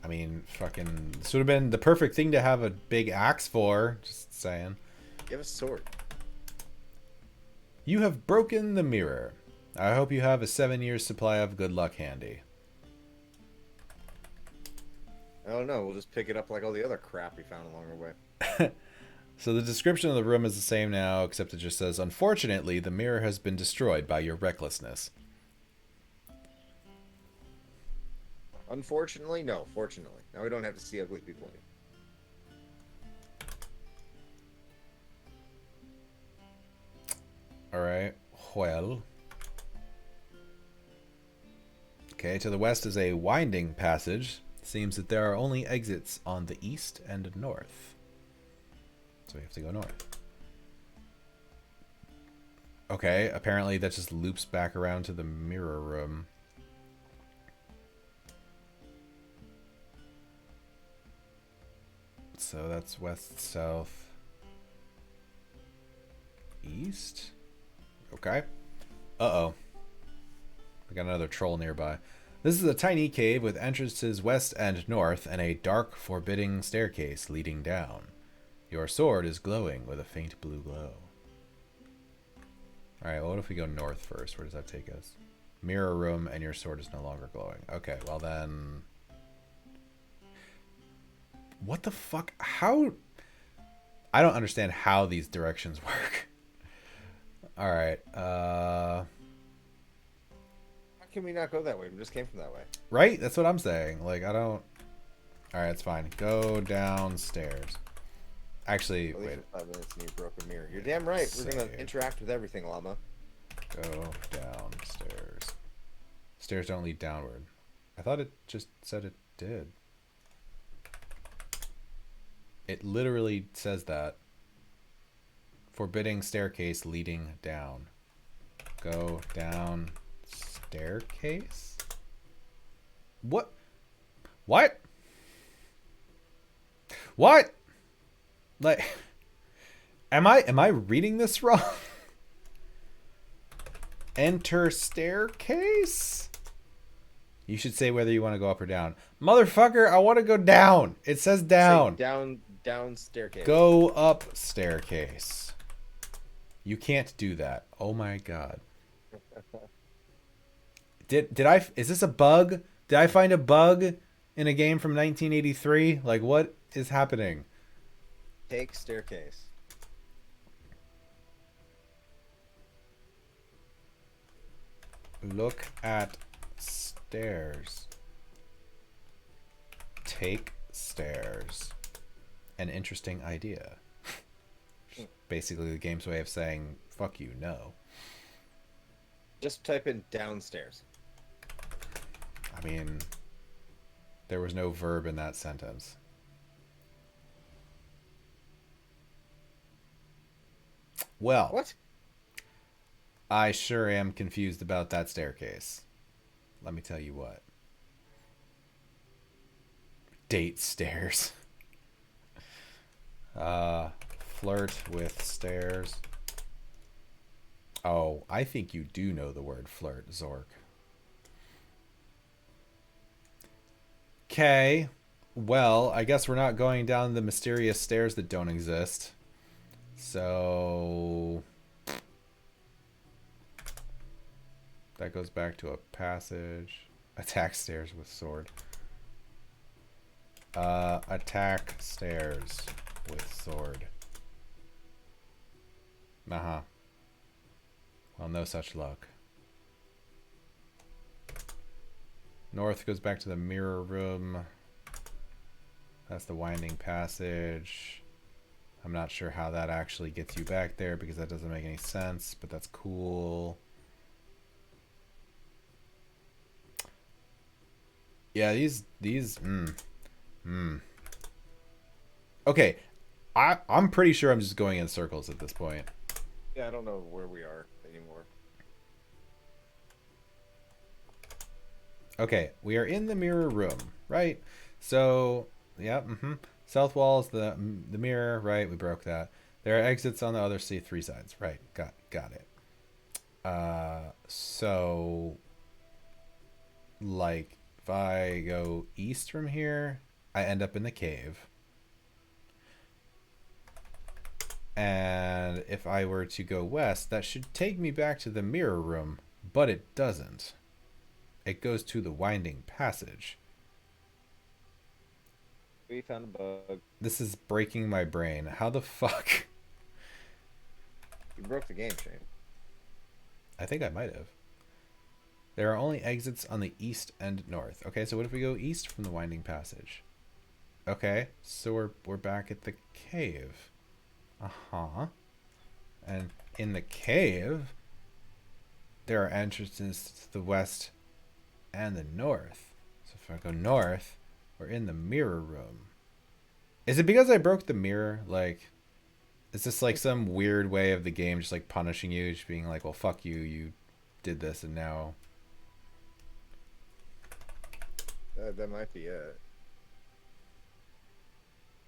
I mean, fucking... This would have been the perfect thing to have a big axe for. Just saying. You have a sword. You have broken the mirror. I hope you have a 7 years supply of good luck handy. I don't know. We'll just pick it up like all the other crap we found along the way. So the description of the room is the same now, except it just says, unfortunately, the mirror has been destroyed by your recklessness. Unfortunately, no. Fortunately. Now we don't have to see ugly people anymore. Alright, well. Okay, to the west is a winding passage. Seems that there are only exits on the east and north. So we have to go north. Okay, apparently that just loops back around to the mirror room. So that's west, south, east. Okay. Uh-oh. We got another troll nearby. This is a tiny cave with entrances west and north and a dark, forbidding staircase leading down. Your sword is glowing with a faint blue glow. Alright, well, what if we go north first? Where does that take us? Mirror room and your sword is no longer glowing. Okay, well then... What the fuck? How... I don't understand how these directions work. Alright, How can we not go that way? We just came from that way. Right? That's what I'm saying. Like, I don't... Alright, it's fine. Go downstairs. Actually, wait. 5 minutes and you broke a mirror. You're damn right. We're going to interact with everything, llama. Go downstairs. Stairs don't lead downward. I thought it just said it did. It literally says that. Forbidding staircase leading down. Go down staircase? What? What? What? Like, am I reading this wrong? Enter staircase? You should say whether you want to go up or down. Motherfucker, I want to go down. It says down. Say down staircase. Go up staircase. You can't do that. Oh my god. Did I... Is this a bug? Did I find a bug in a game from 1983? Like, what is happening? Take staircase. Look at stairs. Take stairs. An interesting idea. Basically the game's way of saying, fuck you, no. Just type in downstairs. I mean, there was no verb in that sentence. Well, What? I sure am confused about that staircase. Let me tell you what. Date stairs. Flirt with stairs. Oh, I think you do know the word flirt, Zork. Okay. Well, I guess we're not going down the mysterious stairs that don't exist. So that goes back to a passage. Attack stairs with sword. Attack stairs with sword. Uh-huh. Well, no such luck. North goes back to the mirror room. That's the winding passage. I'm not sure how that actually gets you back there because that doesn't make any sense, but that's cool. Yeah, Okay, I'm pretty sure I'm just going in circles at this point. Yeah, I don't know where we are anymore. Okay, we are in the mirror room, right? So, yeah, South wall is the mirror, right? We broke that. There are exits on the other three sides, right? Got it. So, like, if I go east from here, I end up in the cave. And if I were to go west, that should take me back to the mirror room, but it doesn't. It goes to the winding passage. We found a bug. This is breaking my brain. How the fuck? You broke the game, Shane. I think I might have. There are only exits on the east and north. Okay, so what if we go east from the winding passage? Okay, so we're back at the cave. Uh-huh. And in the cave, there are entrances to the west and the north. So if I go north, we're in the mirror room. Is it because I broke the mirror? Like, is this like some weird way of the game just like punishing you, just being like, well, fuck you, you did this and now... That might be it.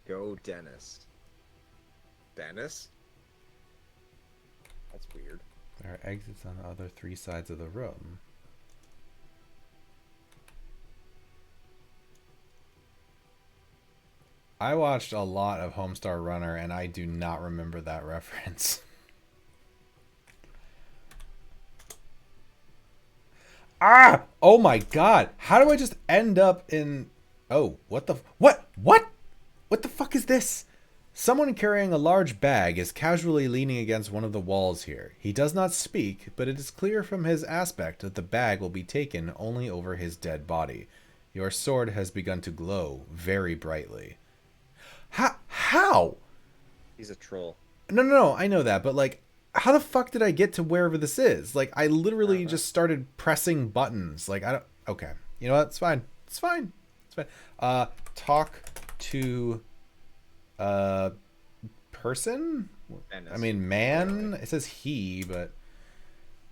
Go Dennis. Dennis? That's weird. There are exits on the other three sides of the room. I watched a lot of Homestar Runner and I do not remember that reference. Ah! Oh my god! How do I just end up in... Oh, what the... What? What? What the fuck is this? Someone carrying a large bag is casually leaning against one of the walls here. He does not speak, but it is clear from his aspect that the bag will be taken only over his dead body. Your sword has begun to glow very brightly. How? He's a troll. No, I know that, but like, how the fuck did I get to wherever this is? Like, I literally just started pressing buttons. Like, I don't... Okay. You know what? It's fine. It's fine. It's fine. Talk to... person? Dennis. I mean, man? It says he, but...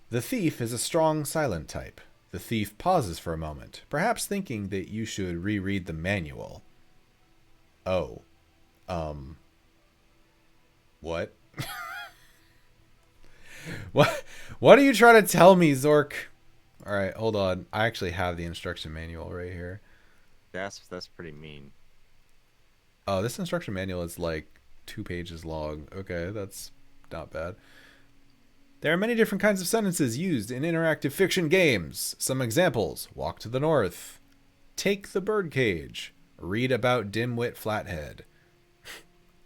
The thief is a strong, silent type. The thief pauses for a moment, perhaps thinking that you should reread the manual. Oh. What? What are you trying to tell me, Zork? Alright, hold on. I actually have the instruction manual right here. That's pretty mean. Oh, this instruction manual is like 2 pages long. Okay, that's not bad. There are many different kinds of sentences used in interactive fiction games. Some examples: walk to the north, take the birdcage, read about dimwit flathead,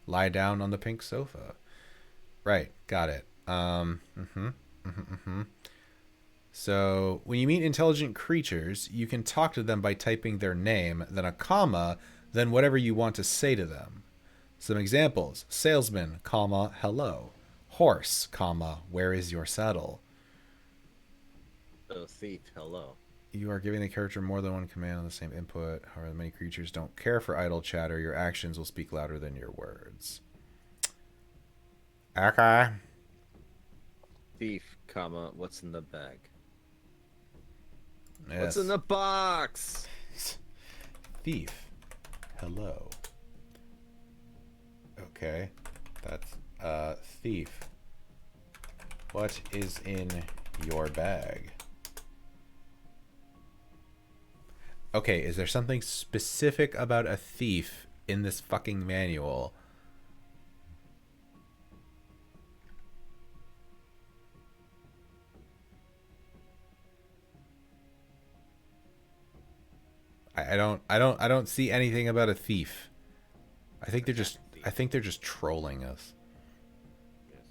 lie down on the pink sofa. Right, got it. So when you meet intelligent creatures, you can talk to them by typing their name, then a comma, then whatever you want to say to them. Some examples: salesman, comma, hello. Horse, comma, where is your saddle? Oh, thief, hello. You are giving the character more than one command on the same input. However, many creatures don't care for idle chatter. Your actions will speak louder than your words. Okay. Thief, comma, what's in the bag? Yes. What's in the box? Thief. Hello. Okay. That's thief. What is in your bag? Okay, is there something specific about a thief in this fucking manual? I don't see anything about a thief. I think they're just trolling us. Yes.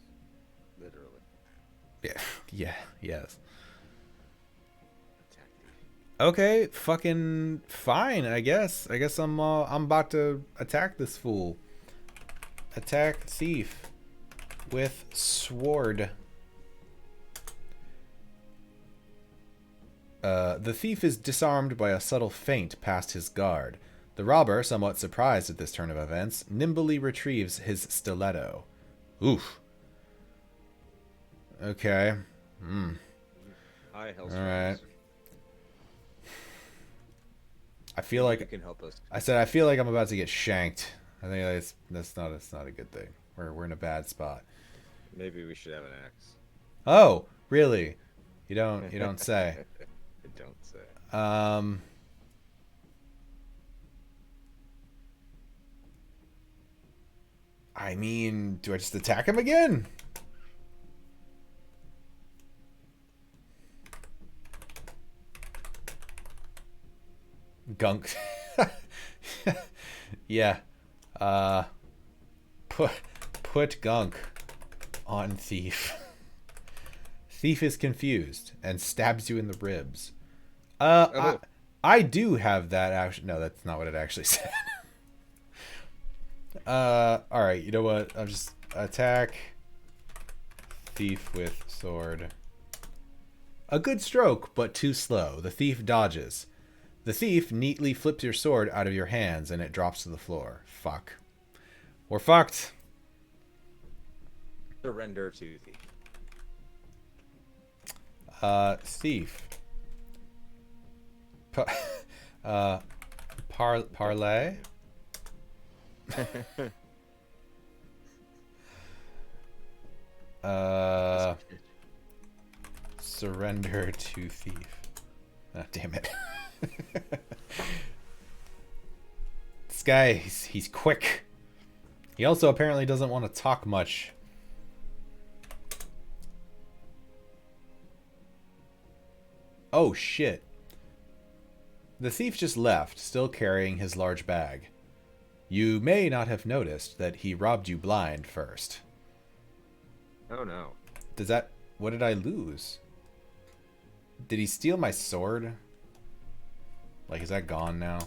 Literally. Yeah. Yeah, yes. Attack thief. Okay, fucking fine, I guess. I guess I'm about to attack this fool. Attack thief with sword. The thief is disarmed by a subtle feint past his guard. The robber, somewhat surprised at this turn of events, nimbly retrieves his stiletto. Oof. Okay. Hi, All right. Hellstrikers. I feel like you can help us. I said I feel like I'm about to get shanked. I think that's not a good thing. We're in a bad spot. Maybe we should have an axe. Oh, really? You don't say. I don't say. I mean, do I just attack him again? Gunk. Yeah. Put gunk on thief. Thief is confused and stabs you in the ribs. I do have that action. No, that's not what it actually said. All right. You know what? I'll just attack thief with sword. A good stroke, but too slow. The thief dodges. The thief neatly flips your sword out of your hands and it drops to the floor. Fuck. We're fucked. Surrender to thief. Thief. Parlay. Surrender to thief. Ah, damn it. This guy, he's quick. He also apparently doesn't want to talk much. Oh shit. The thief just left, still carrying his large bag. You may not have noticed that he robbed you blind first. Oh no. What did I lose? Did he steal my sword? Like, is that gone now?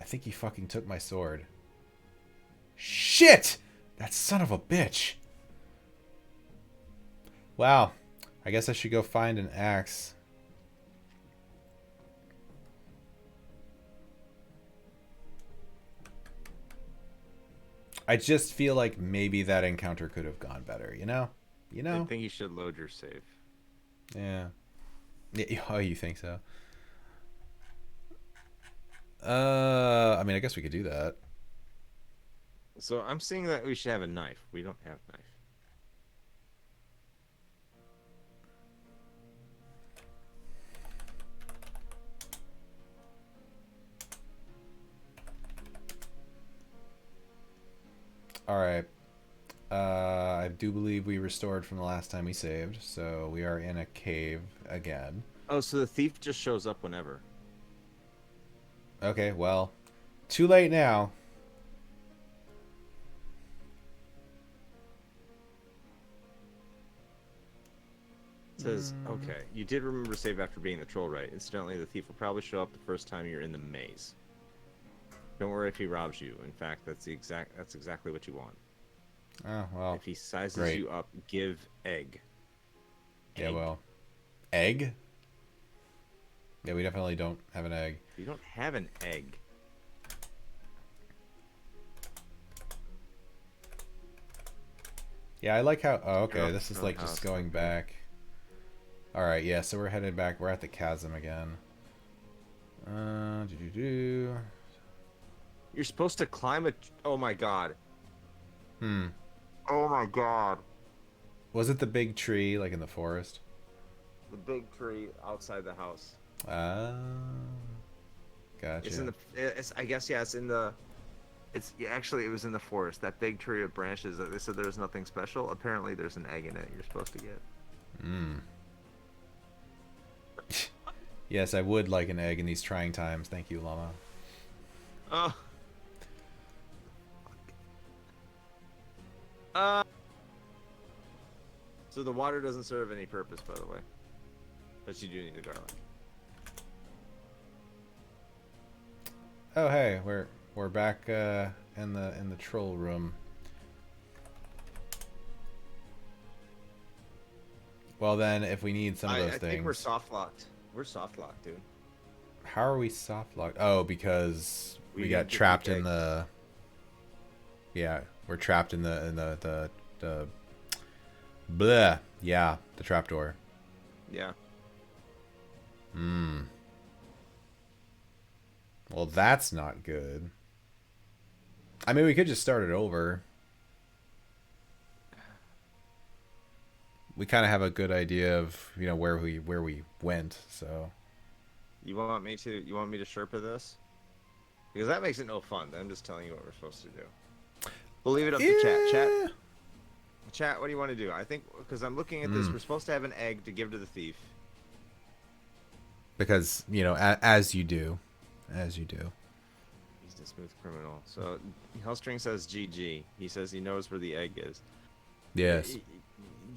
I think he fucking took my sword. Shit! That son of a bitch. Wow. I guess I should go find an axe. I just feel like maybe that encounter could have gone better, you know? You know? I think you should load your save. Yeah. Oh, you think so? I mean, I guess we could do that. So I'm seeing that we should have a knife. We don't have knife. All right. I do believe we restored from the last time we saved, so we are in a cave again. Oh, so the thief just shows up whenever. Okay, well, too late now. It says, okay, you did remember to save after being the troll, right? Incidentally, the thief will probably show up the first time you're in the maze. Don't worry if he robs you. In fact, that's exactly what you want. Oh, well. If he sizes great. you up, give egg. Yeah, well. Egg? Yeah, we definitely don't have an egg. You don't have an egg. Yeah, I like how... Oh, okay, Oh, this is oh, like just house, going okay. back. Alright, yeah, so we're headed back. We're at the chasm again. You're supposed to climb a... Oh my god. Hmm. Oh my god. Was it the big tree, like in the forest? The big tree outside the house. Ah. Gotcha. It's in the... It's, I guess, yeah, it's in the... It's actually, it was in the forest. That big tree of branches. They said there was nothing special. Apparently, there's an egg in it. You're supposed to get. Mm. Yes, I would like an egg in these trying times. Thank you, Llama. Oh. So the water doesn't serve any purpose, by the way. But you do need the garlic. Oh, hey, we're back in the troll room. Well, then, if we need some of those I things, think we're soft locked. We're soft locked, dude. how are we soft locked? Oh, because we got didn't get trapped the in egg. the. Yeah, we're trapped in the bleh. Yeah, the trapdoor. Yeah. Hmm. Well, that's not good. I mean, we could just start it over. We kind of have a good idea of where we went. So You want me to Sherpa this? Because that makes it no fun. I'm just telling you what we're supposed to do. We'll leave it up to chat. Chat, what do you want to do? I think because I'm looking at this, we're supposed to have an egg to give to the thief. Because as you do. He's a smooth criminal. So Hellstring says GG. He says he knows where the egg is. Yes.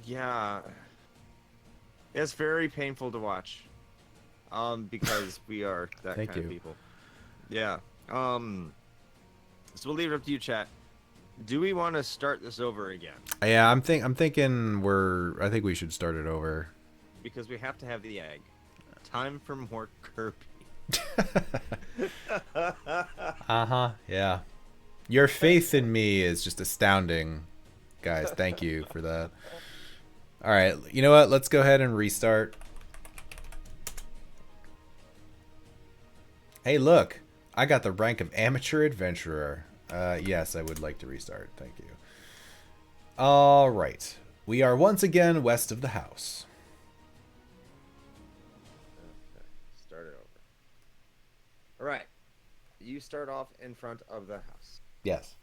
Yeah. It's very painful to watch. Because we are that Thank kind you. of people. Yeah. So we'll leave it up to you, chat. Do we want to start this over again? Yeah, I'm thinking I think we should start it over. Because we have to have the egg. Time for more Kirby. Uh-huh. Yeah. Your faith in me is just astounding, guys. Thank you for that. All right, you know what? Let's go ahead and restart. Hey, look. I got the rank of amateur adventurer. Yes, I would like to restart. Thank you. All right. We are once again west of the house. Okay. Start it over. All right. You start off in front of the house. Yes.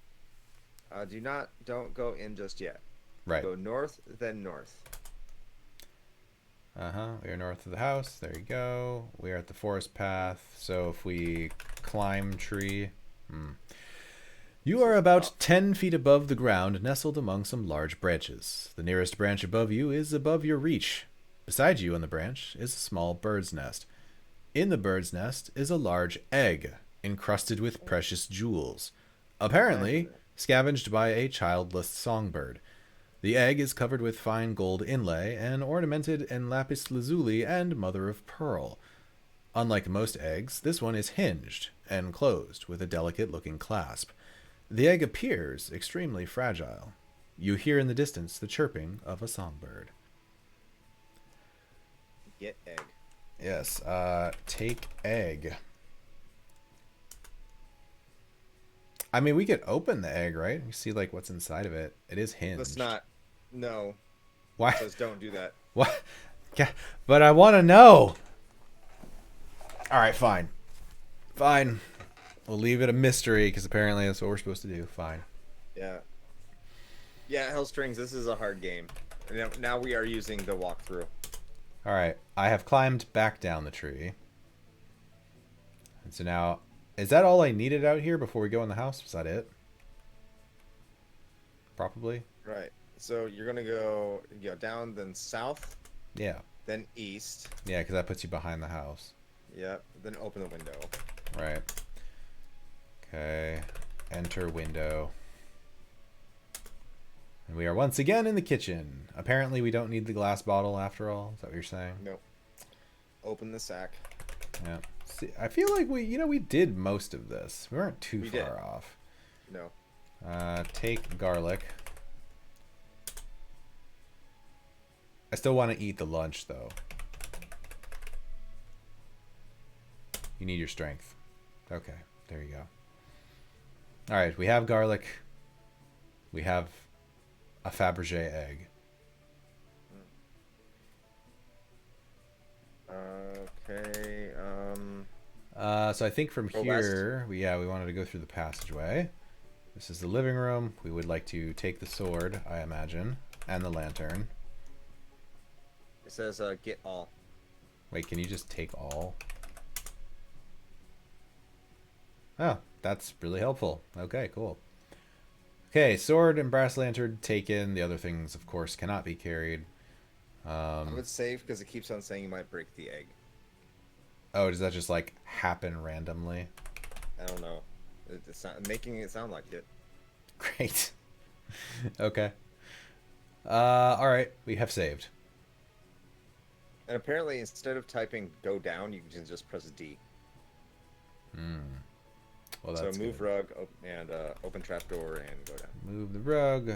Don't go in just yet. Right. Go north, then north. Uh-huh. We are north of the house. There you go. We are at the forest path. So if we climb tree... You are about 10 feet above the ground, nestled among some large branches. The nearest branch above you is above your reach. Beside you on the branch is a small bird's nest. In the bird's nest is a large egg, encrusted with precious jewels. Apparently, scavenged by a childless songbird. The egg is covered with fine gold inlay and ornamented in lapis lazuli and mother of pearl. Unlike most eggs, this one is hinged and closed with a delicate-looking clasp. The egg appears extremely fragile. You hear in the distance the chirping of a songbird. Get egg. Yes, take egg. I mean, we could open the egg, right? You see, like, what's inside of it. It is hinged. Let's not. No. Why? It says don't do that. What? Yeah, but I want to know. All right, fine. Fine. We'll leave it a mystery because apparently that's what we're supposed to do. Fine. Yeah. Yeah, Hellstrings, this is a hard game. Now we are using the walkthrough. All right. I have climbed back down the tree. And so now, is that all I needed out here before we go in the house? Was that it? Probably. Right. So you're going to go down, then south. Yeah. Then east. Yeah, because that puts you behind the house. Yep. Then open the window. Right. Okay. Enter window. And we are once again in the kitchen. Apparently we don't need the glass bottle after all. Is that what you're saying? Nope. Open the sack. Yeah. See, I feel like we did most of this. We weren't too We far did. off. No. Take garlic. I still want to eat the lunch though. You need your strength. Okay, there you go. All right, we have garlic. We have a Fabergé egg. Okay. So I think from Go here, we wanted to go through the passageway. This is the living room. We would like to take the sword, I imagine, and the lantern. It says get all. Wait, can you just take all? Oh, that's really helpful. Okay, cool. Okay, sword and brass lantern taken. The other things, of course, cannot be carried. I would save because it keeps on saying you might break the egg. Oh, does that just like happen randomly? I don't know. It's not making it sound like it. Great. Okay. All right, we have saved. And apparently, instead of typing "go down," you can just press D. Well, So that's move good. rug and open trapdoor and go down. Move the rug.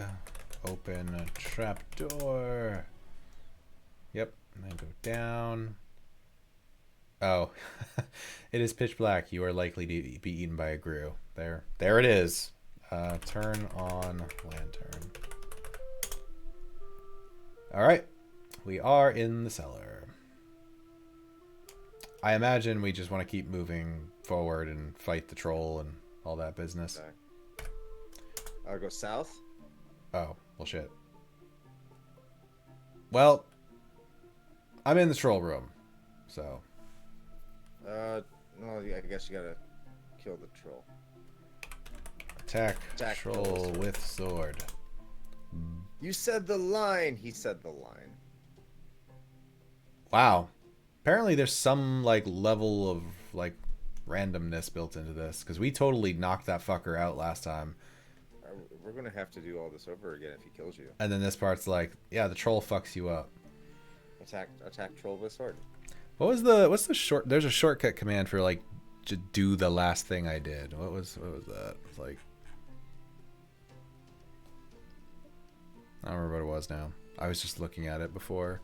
Open a trapdoor. Yep, and then go down. Oh, it is pitch black. You are likely to be eaten by a grue. There it is. Turn on lantern. All right, we are in the cellar. I imagine we just want to keep moving forward and fight the troll and all that business. Okay. I'll go south. Oh, well, shit. Well, I'm in the troll room, so. Well, I guess you gotta kill the troll. Attack Attack troll troll with with sword. You said the line. He said the line. Wow. Apparently there's some like level of like randomness built into this because we totally knocked that fucker out last time. We're gonna have to do all this over again if he kills you. And then this part's like, yeah, the troll fucks you up. Attack troll with sword. What's the short? There's a shortcut command for like to do the last thing I did. What was that? It's like I don't remember what it was now. I was just looking at it before.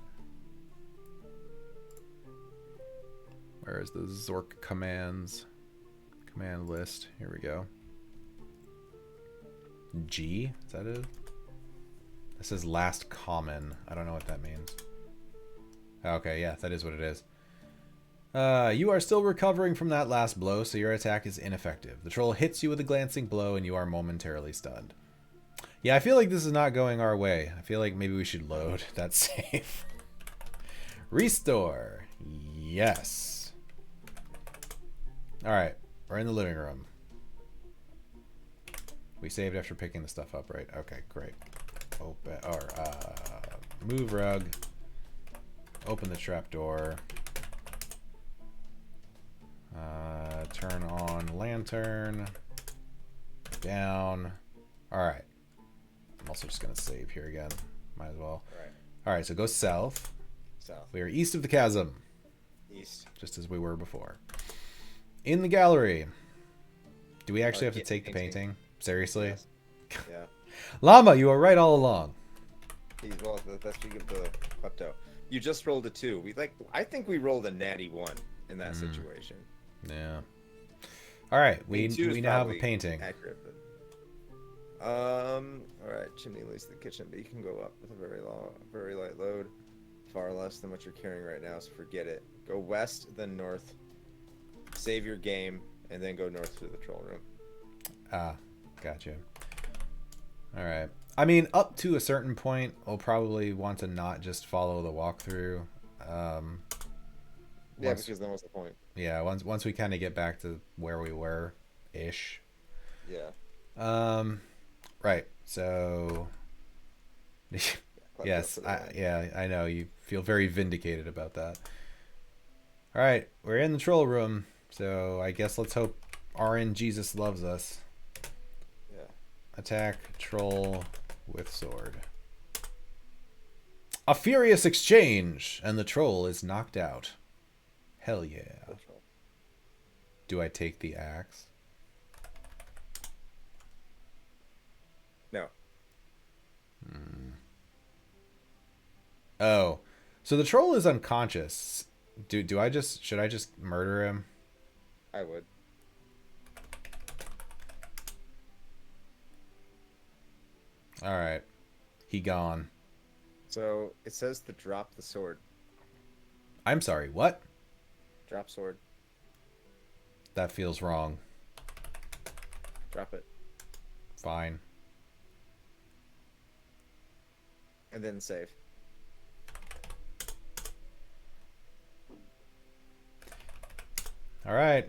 Where is the Zork commands? Command list. Here we go. G? Is that it? This says last common. I don't know what that means. Okay, yeah, that is what it is. You are still recovering from that last blow, so your attack is ineffective. The troll hits you with a glancing blow, and you are momentarily stunned. Yeah, I feel like this is not going our way. I feel like maybe we should load that save. Restore. Yes. Alright, we're in the living room. We saved after picking the stuff up, right? Okay, great. Open, or, move rug. Open the trapdoor. Turn on lantern. Down. Alright. I'm also just going to save here again. Might as well. Alright, so go south. South. We are east of the chasm. East. Just as we were before. In the gallery. Do we actually have to take the painting? Seriously? Yes. Yeah. Llama, you are right all along. Well, that's you give the klepto. You just rolled a 2. I think we rolled a natty 1 in that situation. Yeah. All right, we Two is now have a probably painting. accurate, but... All right. Chimney leads to the kitchen, but you can go up with a very light load. Far less than what you're carrying right now, so forget it. Go west, then north. Save your game, and then go north to the troll room. Ah, gotcha. All right. I mean, up to a certain point, we'll probably want to not just follow the walkthrough. Yeah, because then what's the point? Yeah, once we kind of get back to where we were, ish. Yeah. Right. So. Yes. I know you feel very vindicated about that. All right, we're in the troll room, so I guess let's hope RN Jesus loves us. Yeah. Attack troll with sword. A furious exchange, and the troll is knocked out. Hell yeah. Do I take the axe? No. Oh. So the troll is unconscious. Should I just murder him? I would. Alright. He gone. So it says to drop the sword. I'm sorry, what? Drop sword. That feels wrong. Drop it. Fine. And then save. Alright.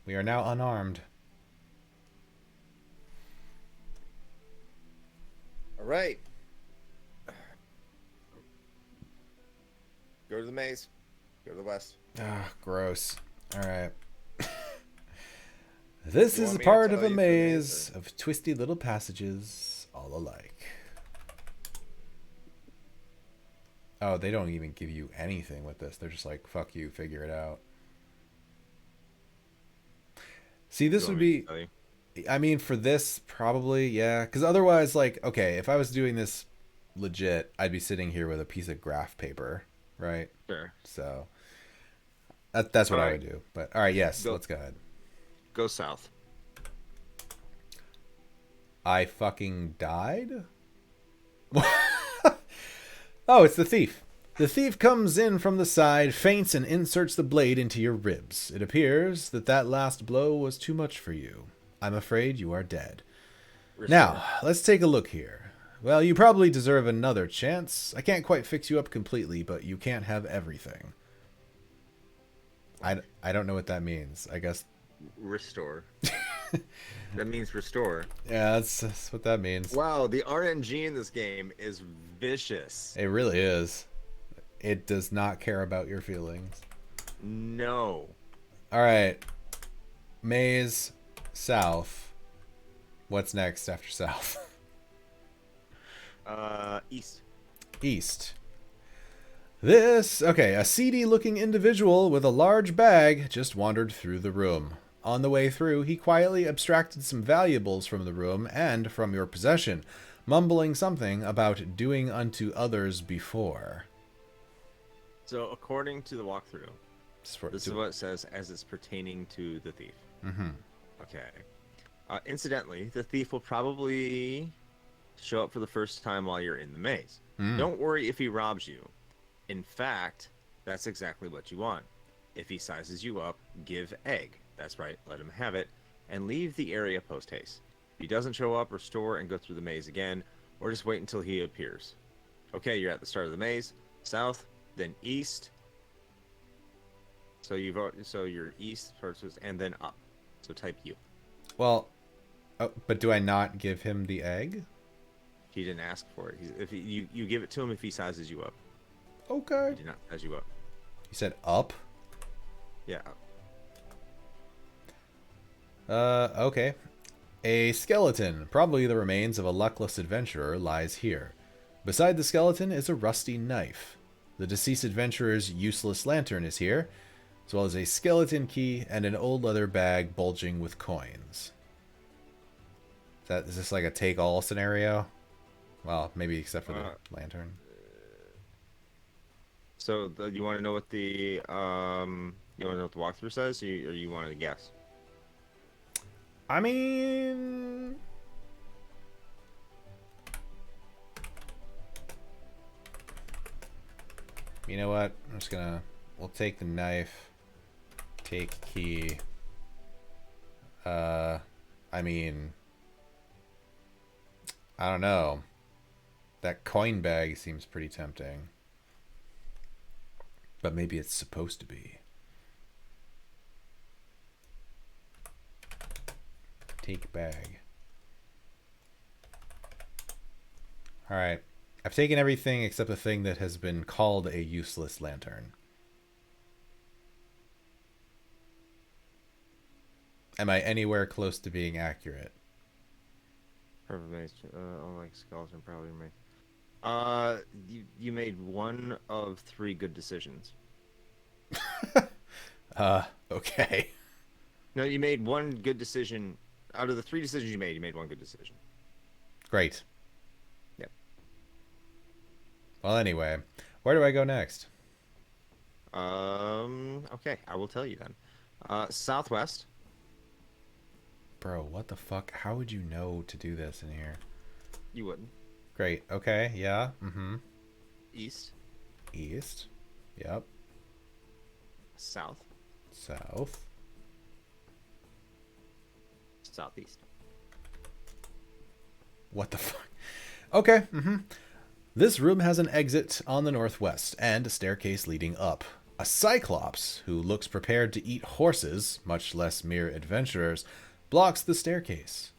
We are now unarmed. All right. Go to the maze. Go to the west. Ah, gross. Alright. This You is want a me to part tell of a you the maze maze, of twisty little passages, all alike. Oh, they don't even give you anything with this. They're just like, fuck you, figure it out. See, this would be... I mean, for this, probably, yeah. Because otherwise, like, okay, if I was doing this legit, I'd be sitting here with a piece of graph paper, right? Sure. So, that's what All I right. would do. But, all right, yes, Go. let's go ahead. Go south. I fucking died? Oh, it's the thief. The thief comes in from the side, feints, and inserts the blade into your ribs. It appears that that last blow was too much for you. I'm afraid you are dead. Restore. Now, let's take a look here. Well, you probably deserve another chance. I can't quite fix you up completely, but you can't have everything. I don't know what that means. I guess... Restore. That means restore. Yeah, that's what that means. Wow, the RNG in this game is vicious. It really is. It does not care about your feelings. No. All right. Maze south. What's next after south? East. East. Okay, a seedy looking individual with a large bag just wandered through the room. On the way through, he quietly abstracted some valuables from the room and from your possession, mumbling something about doing unto others before. So, according to the walkthrough, this is what it says as it's pertaining to the thief. Mm-hmm. Okay. Incidentally, the thief will probably show up for the first time while you're in the maze. Don't worry if he robs you. In fact, that's exactly what you want. If he sizes you up, give egg. That's right, let him have it, and leave the area post-haste. If he doesn't show up, restore and go through the maze again, or just wait until he appears. Okay, you're at the start of the maze. South, then east. So you're east first, and then up. So type U. Well, but do I not give him the egg? He didn't ask for it. You give it to him if he sizes you up. Okay. He did not size you up. You said up? Yeah. Up. Okay. A skeleton, probably the remains of a luckless adventurer, lies here. Beside the skeleton is a rusty knife. The deceased adventurer's useless lantern is here, as well as a skeleton key and an old leather bag bulging with coins. Is this like a take-all scenario? Well, maybe except for the lantern. So you want to know what the walkthrough says, or you want to guess? I mean, you know what? We'll take the knife, take key. I mean, I don't know. That coin bag seems pretty tempting. But maybe it's supposed to be. Take bag. Alright. I've taken everything except the thing that has been called a useless lantern. Am I anywhere close to being accurate? Perfect maze. Oh, like skeleton probably made. You made one of three good decisions. Okay. No, you made one good decision out of the three decisions you made. You made one good decision. Great. Yep. Well, anyway, where do I go next? Okay, I will tell you then. Southwest. Bro, what the fuck? How would you know to do this in here? You wouldn't. Great. Okay. Yeah. Mm-hmm. East. East. Yep. South. South. Southeast. What the fuck? Okay. Mm-hmm. This room has an exit on the northwest and a staircase leading up. A Cyclops, who looks prepared to eat horses, much less mere adventurers, blocks the staircase.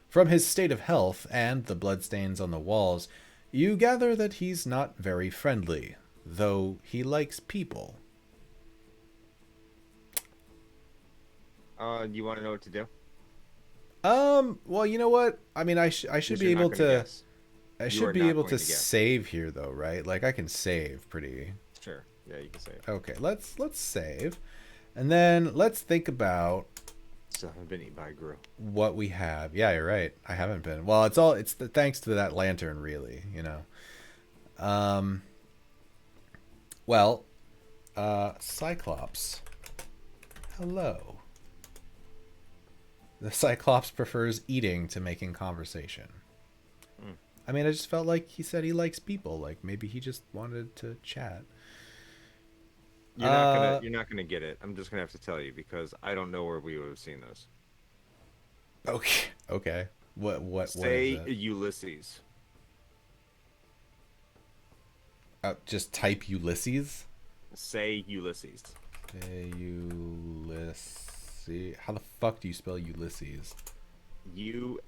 From his state of health and the bloodstains on the walls, you gather that he's not very friendly, though he likes people. You want to know what to do? Well, you know what? I mean, I should Because be you're able not gonna to. guess. I You should are be not able going to to guess. save here, though, right? Like I can save pretty. Sure. Yeah, you can say it. Okay, let's save, and then let's think about Still haven't been eaten by a grill. what we have. Yeah, you're right. I haven't been. Well, it's the thanks to that lantern, really. You know. Well, Cyclops. Hello. The Cyclops prefers eating to making conversation. Mm. I mean, I just felt like he said he likes people. Like maybe he just wanted to chat. You're not gonna get it. I'm just gonna have to tell you because I don't know where we would have seen those. Okay. Okay. What Say is it? Ulysses. Just type Ulysses. Say Ulysses. Ulysses. How the fuck do you spell Ulysses? Ulysses.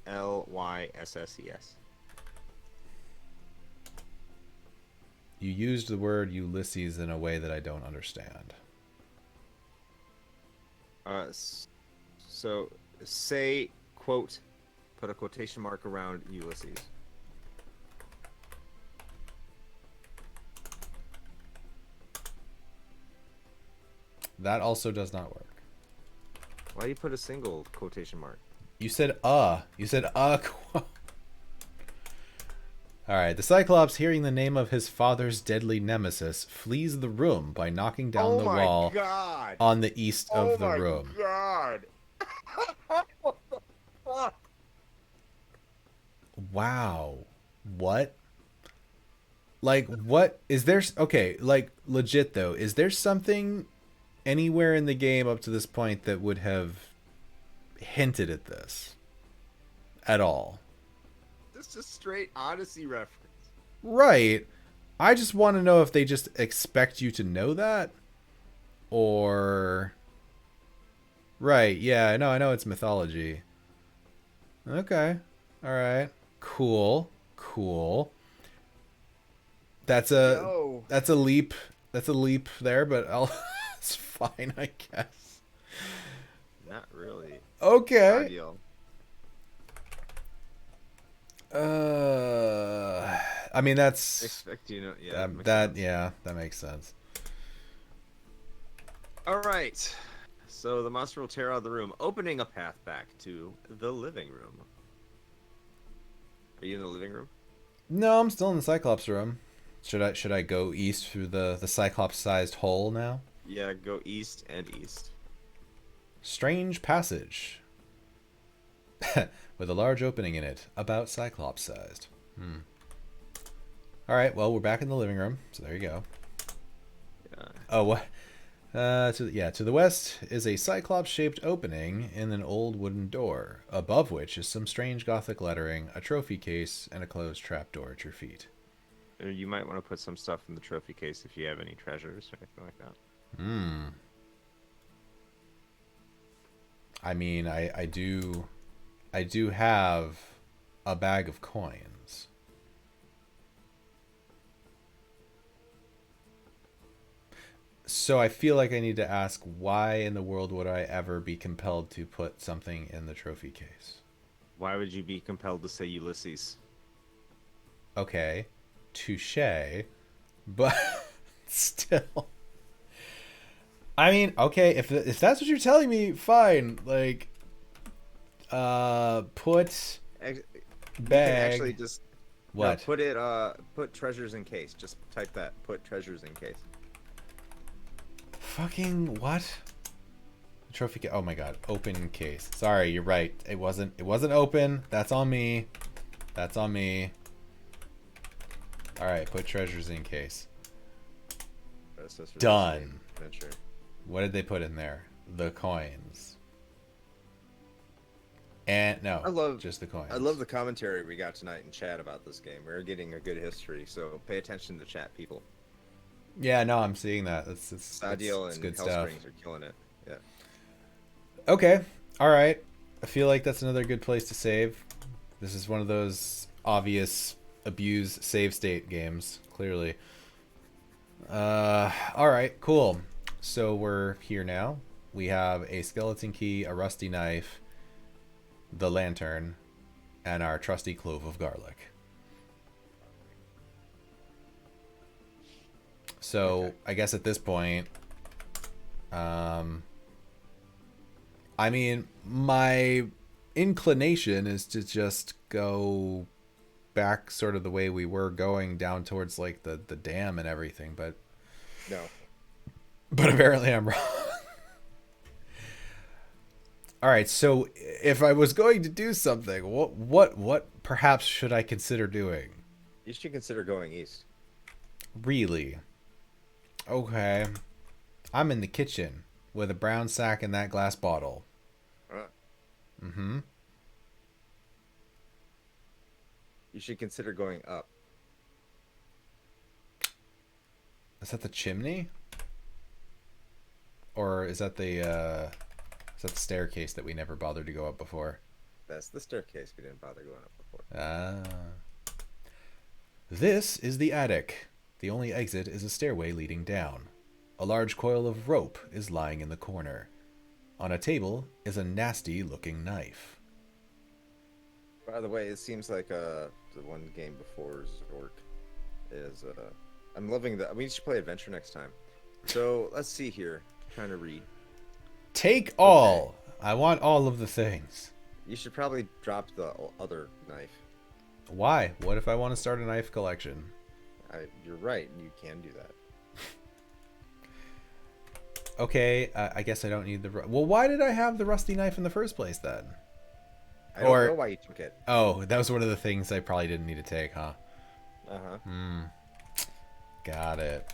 You used the word Ulysses in a way that I don't understand. So say quote, put a quotation mark around Ulysses. That also does not work. Why do you put a single quotation mark? You said You said Alright, the Cyclops, hearing the name of his father's deadly nemesis, flees the room by knocking down the wall God. on the east of the room. God. What the fuck? Wow. What? Like, what? Is there... Okay, like, legit, though. Is there something anywhere in the game up to this point that would have hinted at this? At all? This is straight Odyssey reference. Right. I just want to know if they just expect you to know that. Or... Right, yeah, I know it's mythology. Okay. Alright. Cool. Cool. That's a leap. That's a leap there, but it's fine, I guess. Not really. Okay. Ideal. I mean that's Expect you know. Yeah. that makes sense. All right. So the monster will tear out of the room, opening a path back to the living room. Are you in the living room? No, I'm still in the Cyclops room. Should I go east through the Cyclops-sized hole now? Yeah, go east and east. Strange passage. With a large opening in it, about Cyclops-sized. Alright, well, we're back in the living room, so there you go. Yeah. Oh, what? To the west is a Cyclops-shaped opening in an old wooden door, above which is some strange Gothic lettering, a trophy case, and a closed trapdoor at your feet. You might want to put some stuff in the trophy case if you have any treasures or anything like that. I mean, I do have a bag of coins. So I feel like I need to ask, why in the world would I ever be compelled to put something in the trophy case? Why would you be compelled to say Ulysses? Okay, touche, but still. I mean, okay, if that's what you're telling me, fine. Like, put You can actually bag. just no What? put treasures in case. Just type that. Put treasures in case. Fucking what? Trophy case. Oh my god, open case. Sorry, you're right. It wasn't open. That's on me. That's on me. All right, put treasures in case. Done. Adventure. What did they put in there? The coins. And no, just the coins. I love the commentary we got tonight in chat about this game. We're getting a good history, so pay attention to chat, people. Yeah, no, I'm seeing that. It's Sadiel and good Hell stuff. Springs are killing it. Yeah. Okay, all right. I feel like that's another good place to save. This is one of those obvious abuse save state games, clearly. All right, cool. So we're here now. We have a skeleton key, a rusty knife, the lantern, and our trusty clove of garlic. So okay. I guess at this point, I mean, my inclination is to just go back sort of the way we were going down towards like the dam and everything, but no. But apparently I'm wrong. All right, so if I was going to do something, what perhaps should I consider doing? You should consider going east. Really? Okay. I'm in the kitchen with a brown sack and that glass bottle. Mm-hmm. You should consider going up. Is that the chimney? Or is that the staircase that we never bothered to go up before? That's the staircase we didn't bother going up before. This is the attic. The only exit is a stairway leading down. A large coil of rope is lying in the corner. On a table is a nasty-looking knife. By the way, it seems like the one game before Zork is I'm loving that. We should play Adventure next time. So let's see here. I'm trying to read. Take all. Okay. I want all of the things. You should probably drop the other knife. Why? What if I want to start a knife collection? You're right. You can do that. Okay, I guess I don't need the... Well, why did I have the rusty knife in the first place, then? I don't know why you took it. Oh, that was one of the things I probably didn't need to take, huh? Uh-huh. Got it.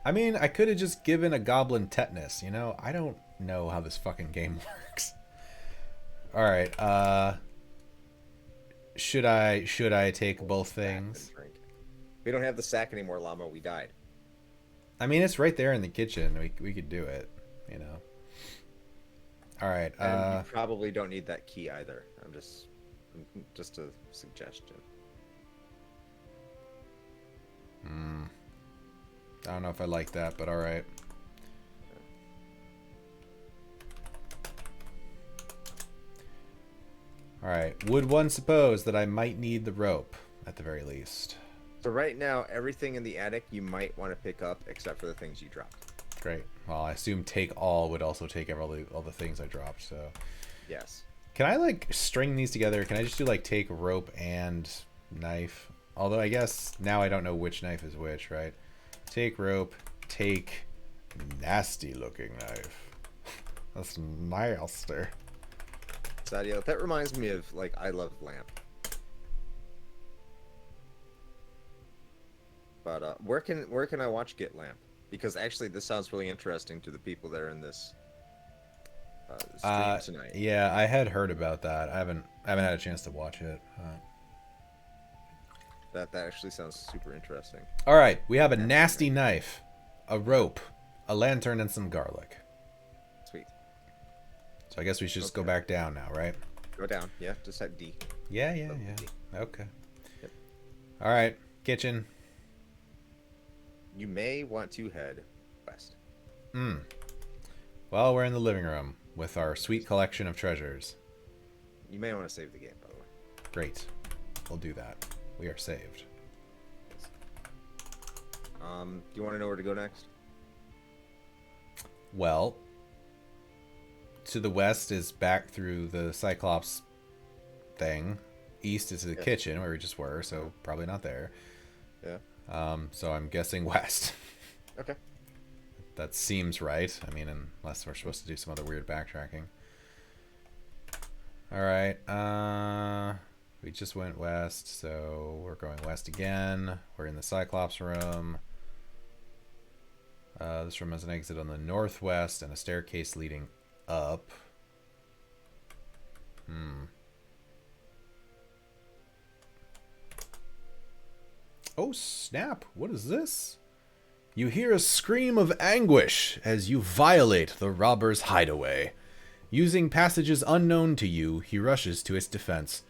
I mean, I could have just given a goblin tetanus, you know? I don't know how this fucking game works. Alright, should I take both things? We don't have the sack anymore, Llama. We died. I mean, it's right there in the kitchen. We could do it, you know. All right. And you probably don't need that key either. I'm just a suggestion. I don't know if I like that, but all right. All right. Would one suppose that I might need the rope at the very least? So right now, everything in the attic you might want to pick up, except for the things you dropped. Great. Well, I assume take all would also take all the things I dropped. So. Yes. Can I like string these together? Can I just do like take rope and knife? Although I guess now I don't know which knife is which, right? Take rope, take nasty looking knife. That's nasty. Sadia, that reminds me of like I Love Lamp. But where can I watch Get Lamp? Because actually this sounds really interesting to the people that are in this stream tonight. Yeah, I had heard about that. I haven't had a chance to watch it. That actually sounds super interesting. All right, we have a nasty knife, a rope, a lantern, and some garlic. Sweet. So I guess we should just go back down now, right? Go down. Yeah, just hit D. Yeah. Okay. Yep. All right, kitchen. You may want to head west. Hmm. Well, we're in the living room with our sweet collection of treasures. You may want to save the game, by the way. Great. We'll do that. We are saved. Do you want to know where to go next? Well, to the west is back through the Cyclops thing. East is the kitchen where we just were, so probably not there. Yeah. So I'm guessing west. Okay. That seems right. I mean, unless we're supposed to do some other weird backtracking. All right. We just went west, so we're going west again. We're in the Cyclops room. This room has an exit on the northwest and a staircase leading up. Oh, snap. What is this? You hear a scream of anguish as you violate the robber's hideaway. Using passages unknown to you, he rushes to its defense.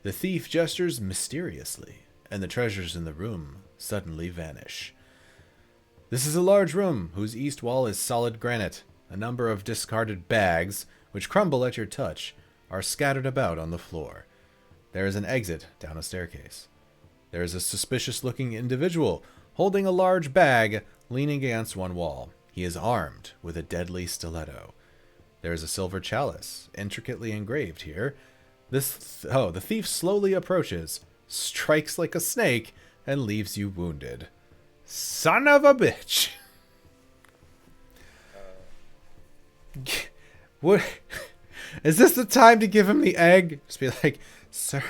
The thief gestures mysteriously, and the treasures in the room suddenly vanish. This is a large room whose east wall is solid granite. A number of discarded bags, which crumble at your touch, are scattered about on the floor. There is an exit down a staircase. There is a suspicious-looking individual holding a large bag leaning against one wall. He is armed with a deadly stiletto. There is a silver chalice, intricately engraved here. The thief slowly approaches, strikes like a snake, and leaves you wounded. Son of a bitch! What? Is this the time to give him the egg? Just be like, sir,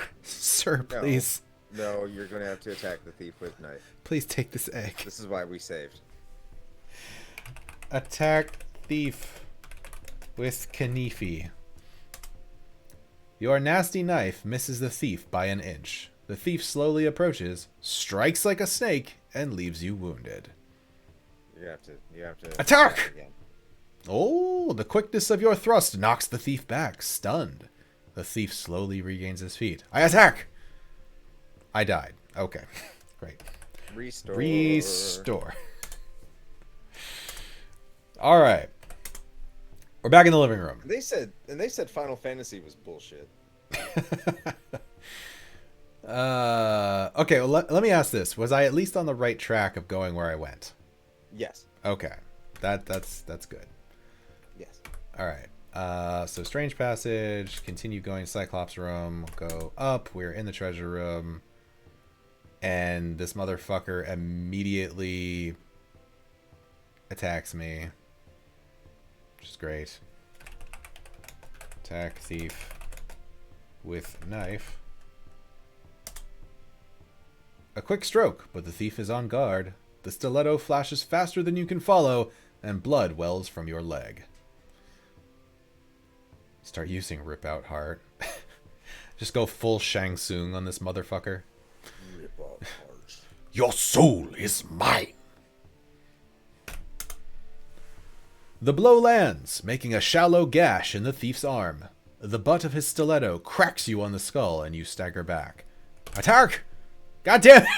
please. No, you're going to have to attack the thief with knife. Please take this egg. This is why we saved. Attack thief with Knife. Your nasty knife misses the thief by an inch. The thief slowly approaches, strikes like a snake, and leaves you wounded. You have to attack again. Oh, the quickness of your thrust knocks the thief back, stunned. The thief slowly regains his feet. I attack! I died. Okay, great. Restore. All right. We're back in the living room. They said Final Fantasy was bullshit. Okay, well, let me ask this. Was I at least on the right track of going where I went? Yes. Okay. That's good. Yes. All right. So strange passage, continue going Cyclops room, go up, we're in the treasure room, and this motherfucker immediately attacks me, which is great. Attack thief with knife. A quick stroke, but the thief is on guard. The stiletto flashes faster than you can follow, and blood wells from your leg. Start using Rip Out Heart. Just go full Shang Tsung on this motherfucker. Rip Out Heart. Your soul is mine. The blow lands, making a shallow gash in the thief's arm. The butt of his stiletto cracks you on the skull, and you stagger back. Attack! God damn it!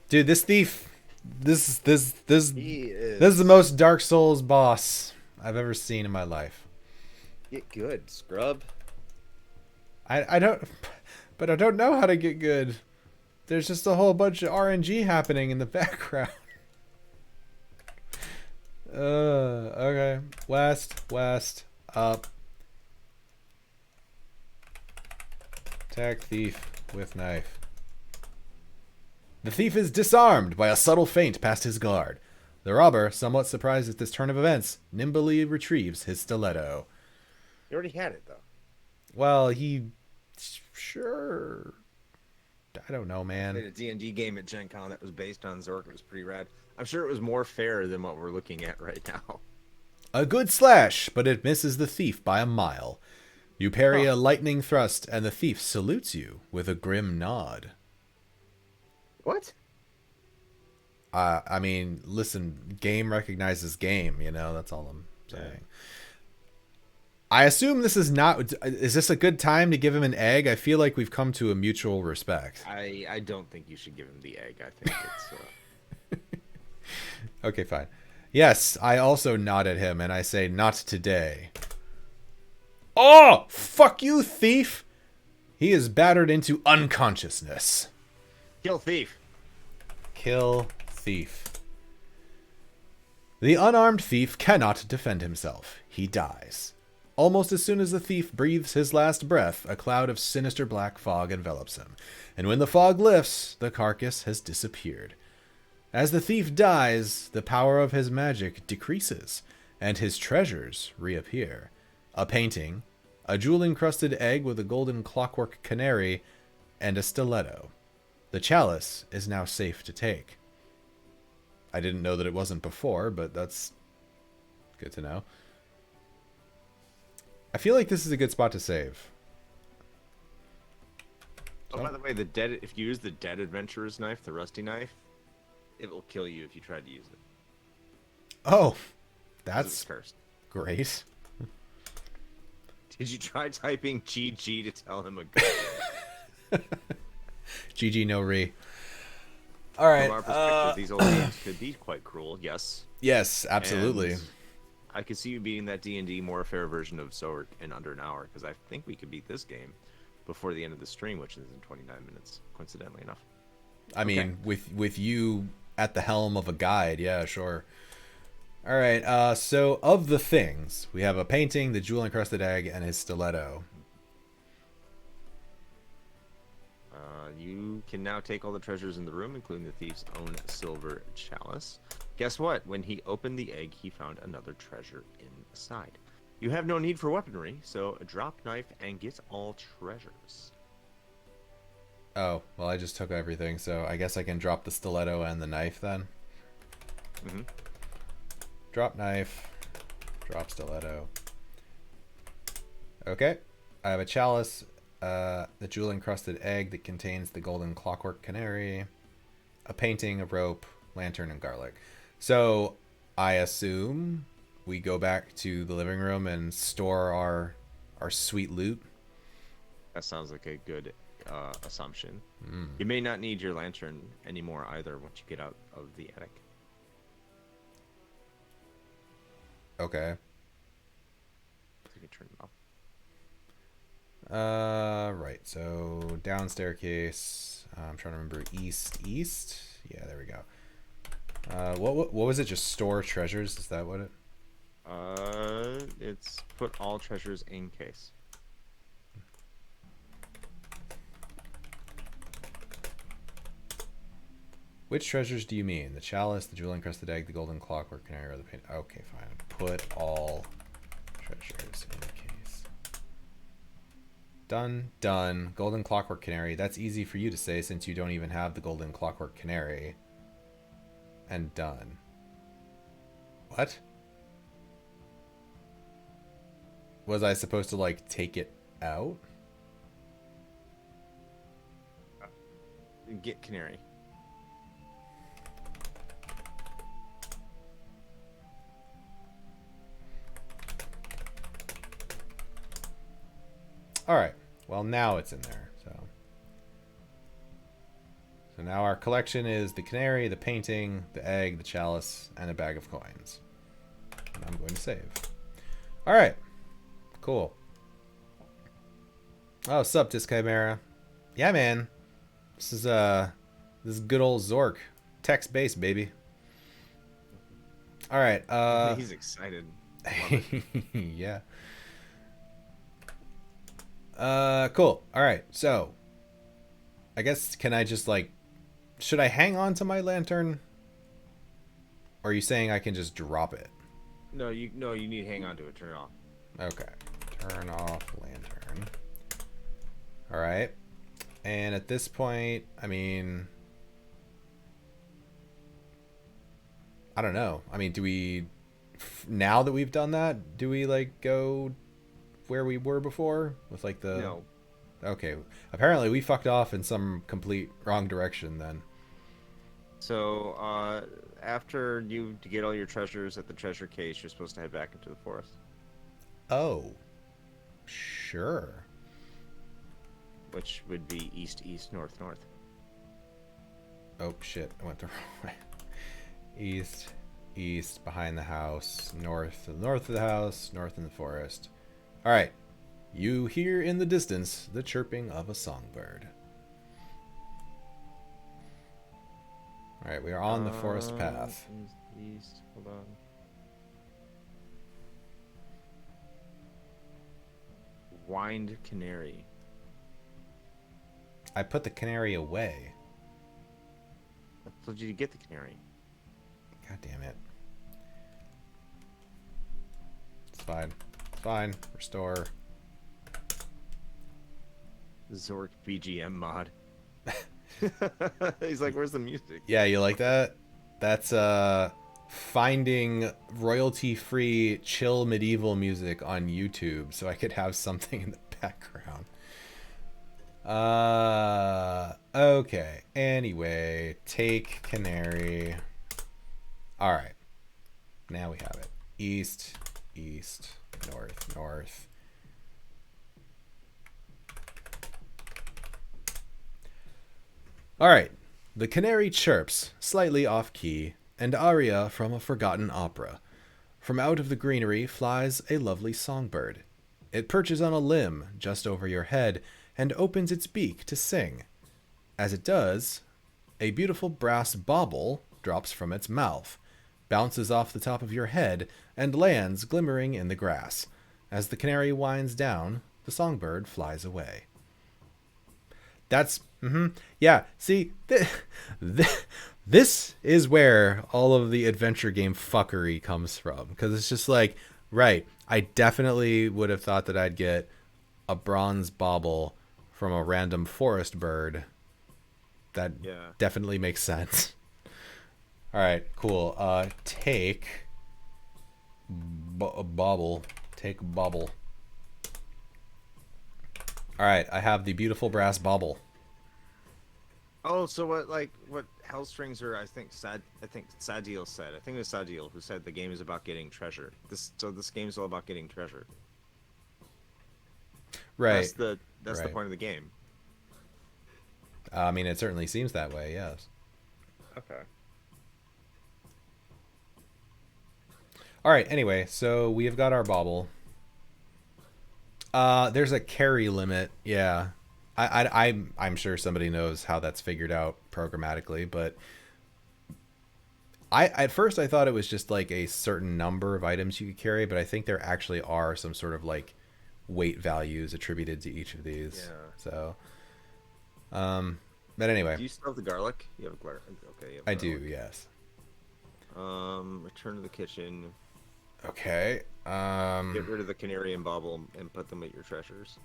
Dude, this thief, this is the most Dark Souls boss I've ever seen in my life. Get good, scrub. I don't know how to get good. There's just a whole bunch of RNG happening in the background. Okay. West, up. Attack thief with knife. The thief is disarmed by a subtle feint past his guard. The robber, somewhat surprised at this turn of events, nimbly retrieves his stiletto. You already had it, though. Well, sure. I don't know, man. I played a D&D game at Gen Con that was based on Zork. It was pretty rad. I'm sure it was more fair than what we're looking at right now. A good slash, but it misses the thief by a mile. You parry a lightning thrust, and the thief salutes you with a grim nod. What? I mean, listen, game recognizes game, you know, that's all I'm saying. Yeah. I assume this is not... Is this a good time to give him an egg? I feel like we've come to a mutual respect. I don't think you should give him the egg. I think it's... Okay, fine. Yes, I also nod at him and I say, not today. Oh, fuck you, thief! He is battered into unconsciousness. Kill thief. Kill thief. The unarmed thief cannot defend himself. He dies. Almost as soon as the thief breathes his last breath, a cloud of sinister black fog envelops him. And when the fog lifts, the carcass has disappeared. As the thief dies, the power of his magic decreases, and his treasures reappear. A painting, a jewel-encrusted egg with a golden clockwork canary, and a stiletto. The chalice is now safe to take. I didn't know that it wasn't before, but that's good to know. I feel like this is a good spot to save. Oh, by the way, if you use the dead adventurer's knife, the rusty knife, it will kill you if you try to use it. Oh, It's that's cursed. great. Did you try typing GG to tell him a good? GG no re. All right. From our perspective, these old games could be quite cruel. Yes. Yes, absolutely. And I could see you beating that D&D more fair version of Zork in under an hour, because I think we could beat this game before the end of the stream, which is in 29 minutes, coincidentally enough. I mean, with you at the helm of a guide, yeah, sure. All right. So of the things, we have a painting, the jewel-encrusted egg, and his stiletto. You can now take all the treasures in the room, including the thief's own silver chalice. Guess what? When he opened the egg, he found another treasure inside. You have no need for weaponry, so drop knife and get all treasures. Oh, well, I just took everything, so I guess I can drop the stiletto and the knife then. Mm-hmm. Drop knife, drop stiletto. Okay, I have a chalice, the jewel-encrusted egg that contains the golden clockwork canary, a painting, a rope, lantern, and garlic. So I assume we go back to the living room and store our sweet loot. That sounds like a good assumption. You may not need your lantern anymore either once you get out of the attic. Okay. You can turn it off. Right. So down staircase. I'm trying to remember east. Yeah, there we go. What was it? Just store treasures? Is that what it? It's put all treasures in case. Which treasures do you mean? The chalice, the jewel-encrusted egg, the golden clockwork canary, or the paint? Okay, fine. Put all treasures in the case. Done. Golden clockwork canary. That's easy for you to say since you don't even have the golden clockwork canary. And done. What? Was I supposed to, like, take it out? Get canary. All right. Well, now it's in there. So now our collection is the canary, the painting, the egg, the chalice, and a bag of coins. And I'm going to save. All right. Cool. Oh, sup, Dischimera. Yeah, man. This is good old Zork. Text-based, baby. All right. He's excited. Yeah. Cool. All right. So, I guess can I just like, should I hang on to my lantern? Or are you saying I can just drop it? No, you need to hang on to it. Turn it off. Okay. Turn off lantern. All right. And at this point, I mean, I don't know. I mean, do we, now that we've done that, do we like go where we were before with like the? No. Okay. Apparently, we fucked off in some complete wrong direction then. So after you get all your treasures at the treasure case, you're supposed to head back into the forest. Oh. Sure. Which would be east, east, north, north. Oh shit! I went the wrong way. East, east, behind the house, north of the house, north in the forest. All right. You hear in the distance the chirping of a songbird. All right, we are on the forest path. East. Hold on. Whined canary. I put the canary away. I told you to get the canary. God damn it. It's fine. It's fine. Restore. Zork BGM mod. He's like, where's the music? Yeah, you like that? That's finding royalty-free chill medieval music on YouTube so I could have something in the background. Okay. Anyway, take canary. All right. Now we have it. East, east, north, north. All right. The canary chirps, slightly off key, an aria from a forgotten opera. From out of the greenery flies a lovely songbird. It perches on a limb just over your head and opens its beak to sing. As it does, a beautiful brass bauble drops from its mouth, bounces off the top of your head, and lands glimmering in the grass. As the canary winds down, the songbird flies away. That's yeah. See, this is where all of the adventure game fuckery comes from, because it's just like, right, I definitely would have thought that I'd get a bronze bauble from a random forest bird. That definitely makes sense. All right, cool. Take a bauble. Take a bauble. All right, I have the beautiful brass bauble. Oh, so what Hellstrings or I think Sadiel said. I think it was Sadiel who said the game is about getting treasure. This game is all about getting treasure. Right. That's the point of the game. I mean, it certainly seems that way, yes. Okay. All right, anyway, so we have got our bauble. There's a carry limit, yeah. I'm sure somebody knows how that's figured out programmatically, but at first I thought it was just like a certain number of items you could carry, but I think there actually are some sort of like weight values attributed to each of these. Yeah. So, but anyway. Do you still have the garlic? You have garlic. Okay. You have I do, yes. Return to the kitchen. Okay. Get rid of the canary and bauble and put them at your treasures.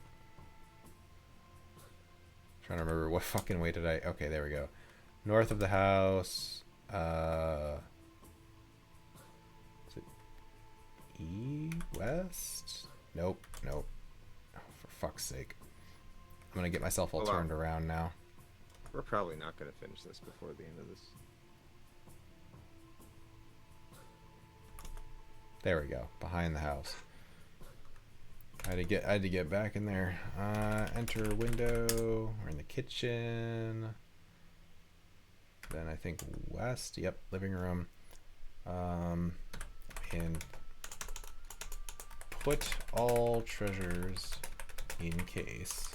Trying to remember what fucking way did I... Okay, there we go. North of the house. Is it west? Nope. Oh, for fuck's sake. I'm gonna get myself all turned around now. We're probably not gonna finish this before the end of this. There we go. Behind the house. I had to get back in there. Enter window. We're in the kitchen. Then I think west. Yep, living room. And put all treasures in case.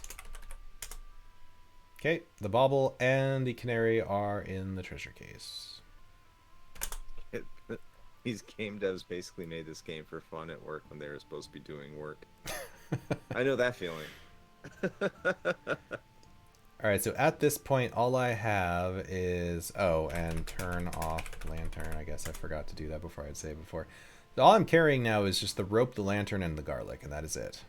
Okay, the bauble and the canary are in the treasure case. These game devs basically made this game for fun at work when they were supposed to be doing work. I know that feeling. Alright, so at this point, all I have is... Oh, and turn off lantern. I guess I forgot to do that before I'd say before. So all I'm carrying now is just the rope, the lantern, and the garlic, and that is it.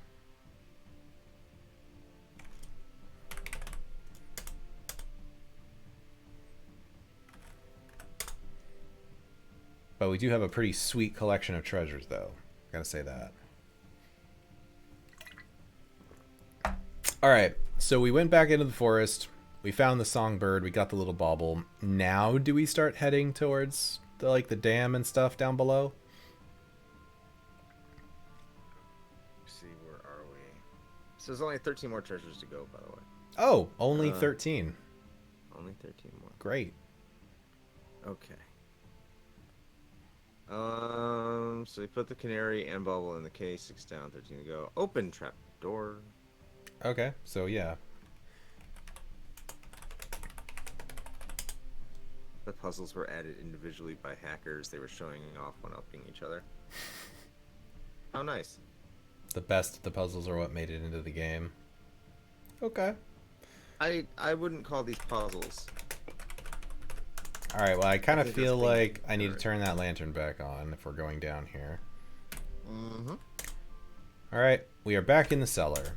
But we do have a pretty sweet collection of treasures, though. Gotta say that. Alright, so we went back into the forest. We found the songbird. We got the little bauble. Now do we start heading towards the dam and stuff down below? Let's see, where are we? So there's only 13 more treasures to go, by the way. Oh, only 13. Only 13 more. Great. Okay. So you put the canary and bubble in the case. 6 down, 13 to go. Open trap door. Okay, so yeah. The puzzles were added individually by hackers. They were showing off one-upping each other. How nice. The best of the puzzles are what made it into the game. Okay. I wouldn't call these puzzles. All right, well, I kind of think feel there's like things I need to that turn that lantern back on if we're going down here. Mm-hmm. All right, we are back in the cellar.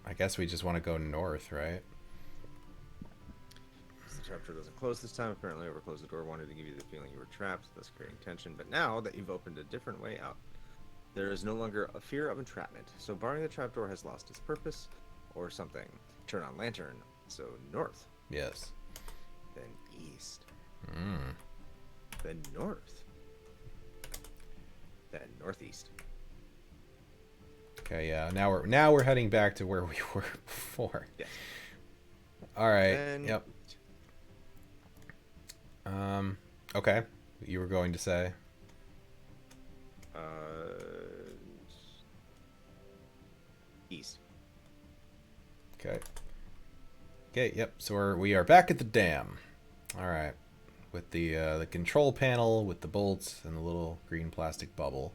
I guess we just want to go north, right? The chapter doesn't close this time. Apparently, whoever closed the door wanted to give you the feeling you were trapped, thus creating tension. But now that you've opened a different way out, there is no longer a fear of entrapment. So, barring the trapdoor has lost its purpose or something, turn on lantern. So, north. Yes. Then east. Mm. Then north. Then northeast. Okay, yeah. Now we're heading back to where we were before. Yes. All right. Then Yep. Okay. You were going to say? uh, east. Okay. Okay. Yep. So we are back at the dam. All right. With the control panel with the bolts and the little green plastic bubble.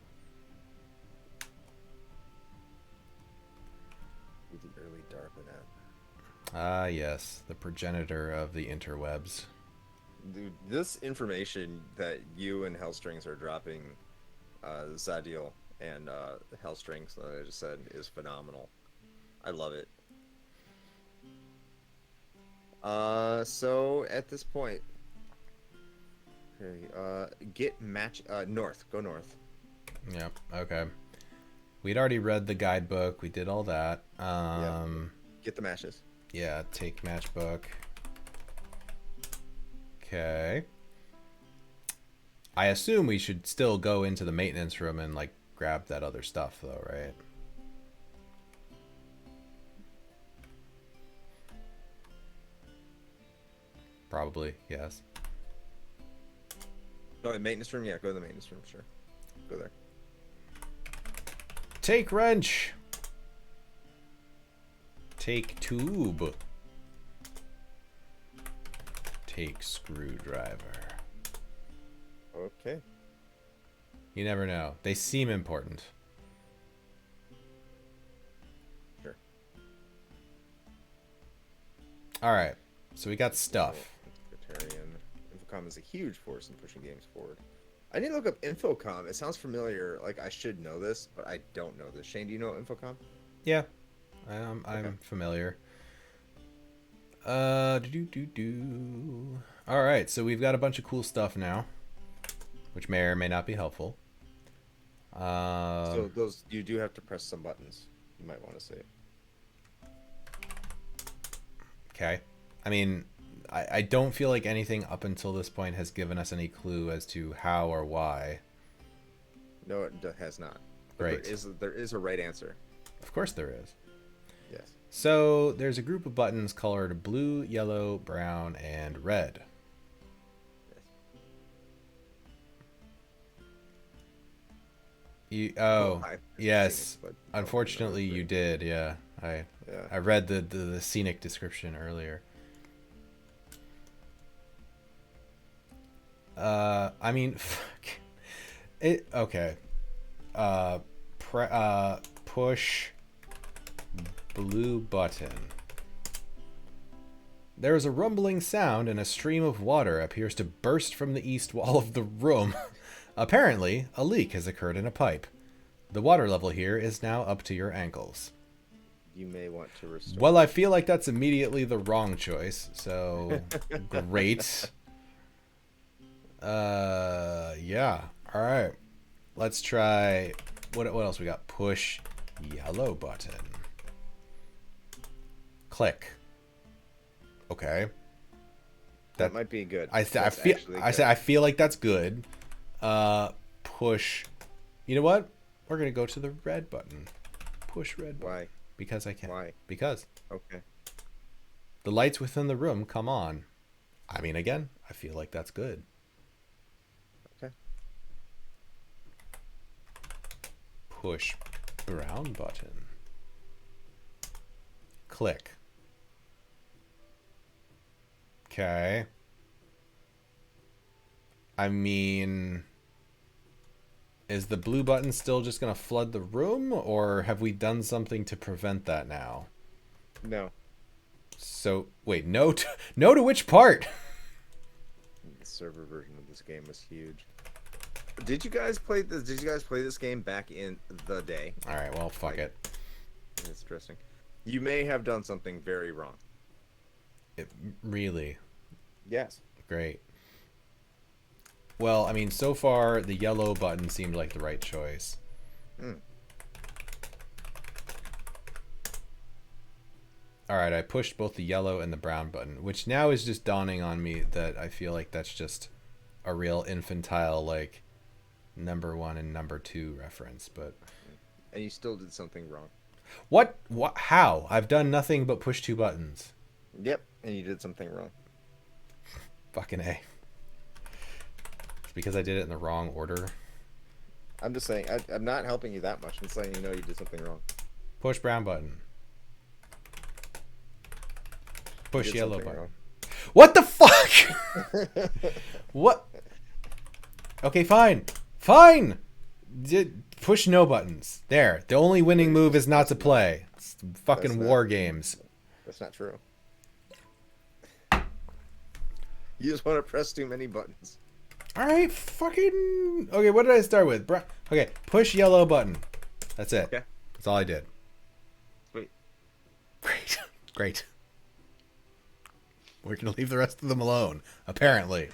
With the early darknet. Ah, yes, the progenitor of the interwebs. Dude, this information that you and Hellstrings are dropping, Zadil and Hellstrings that I just said is phenomenal. I love it. So at this point, okay, get match north. Go north. Yep. Okay. We'd already read the guidebook. We did all that. Get the matches. Yeah. Take matchbook. Okay. I assume we should still go into the maintenance room and like grab that other stuff, though, right? Probably, yes. Oh, the maintenance room. Yeah, go to the maintenance room. Sure, go there. Take wrench. Take tube. Take screwdriver. Okay. You never know. They seem important. Sure. All right. So we got stuff. Secretarian. Infocom is a huge force in pushing games forward. I need to look up Infocom. It sounds familiar. Like I should know this, but I don't know this. Shane, do you know Infocom? Yeah. I'm familiar. All right, so we've got a bunch of cool stuff now, which may or may not be helpful. So those you do have to press some buttons. You might want to say. Okay. I mean, I don't feel like anything up until this point has given us any clue as to how or why. No, it has not. But Right. There is a right answer. Of course there is. Yes. So there's a group of buttons colored blue, yellow, brown, and red. Yes. Unfortunately, you did. Yeah, I read the scenic description earlier. I mean, fuck. It okay. Push blue button. There is a rumbling sound and a stream of water appears to burst from the east wall of the room. Apparently, a leak has occurred in a pipe. The water level here is now up to your ankles. You may want to restore. Well, I feel like that's immediately the wrong choice, so great. Yeah. All right. Let's try what else we got? Push yellow button. Click. Okay. That might be good. I feel like that's good. Push. You know what? We're gonna go to the red button. Push red button. Why? Because I can. Why? Because. Okay. The lights within the room come on. I mean, again, I feel like that's good. Okay. Push brown button. Click. Okay. I mean, is the blue button still just going to flood the room, or have we done something to prevent that now? No. So, wait, no to which part? The server version of this game was huge. Did you guys play this? Did you guys play this game back in the day? All right, well, fuck it. It's interesting. You may have done something very wrong. Really? Yes. Great. Well, I mean, so far, the yellow button seemed like the right choice. Alright, I pushed both the yellow and the brown button, which now is just dawning on me that I feel like that's just a real infantile, like, number 1 and number 2 reference, but... And you still did something wrong. What? How? I've done nothing but push 2 buttons. Yep, and you did something wrong. Fucking A. It's because I did it in the wrong order. I'm just saying, I'm not helping you that much. I'm just letting you know you did something wrong. Push brown button. Push yellow button. Wrong. What the fuck? What? Okay, fine. Fine! Push no buttons. There. The only winning move is not to play. It's fucking war games. That's not true. You just want to press too many buttons. Alright, fucking... Okay, what did I start with? Okay, push yellow button. That's it. Okay. That's all I did. Sweet. Great. Great. We're going to leave the rest of them alone, apparently.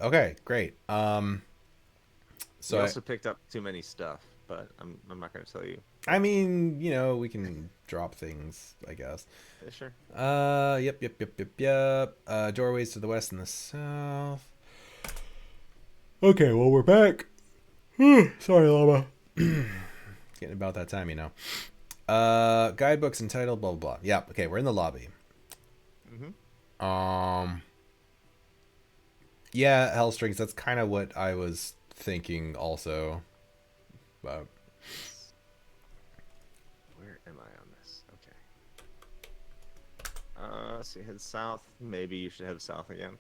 Okay, great. So I also picked up too many stuff, but I'm not going to tell you. I mean, you know, we can drop things, I guess. Yeah, sure. Yep. Doorways to the west and the south. Okay, well, we're back. Sorry, Llama. It's getting about that time, you know. Guidebooks entitled blah, blah, blah. Yeah, okay, we're in the lobby. Yeah, Hellstrings, that's kind of what I was thinking also. But... Where am I on this? Okay. So head south. Maybe you should head south again.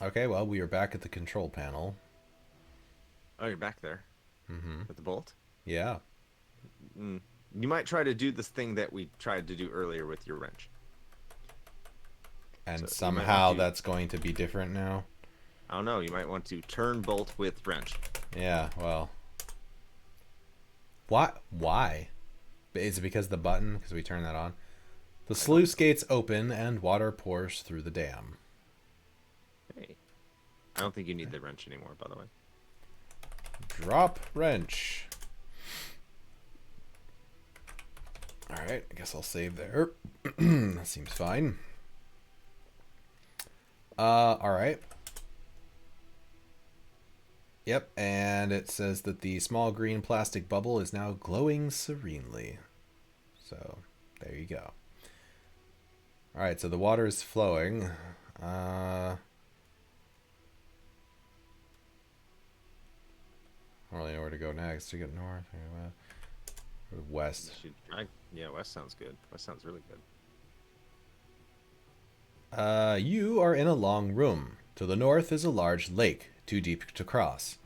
Okay, well, we are back at the control panel. Oh, you're back there. With the bolt? Yeah. You might try to do this thing that we tried to do earlier with your wrench. And so somehow that's going to be different now? I don't know. You might want to turn bolt with wrench. Yeah, well. What? Why? Is it because of the button? Because we turned that on? The sluice gates open and water pours through the dam. Hey. I don't think you need the wrench anymore, by the way. Drop wrench. Alright, I guess I'll save there. That seems fine. Alright. Yep, and it says that the small green plastic bubble is now glowing serenely. So, there you go. Alright, so the water is flowing. I don't really know where to go next. To get north or west. Yeah, west sounds good. West sounds really good. You are in a long room. To the north is a large lake, too deep to cross.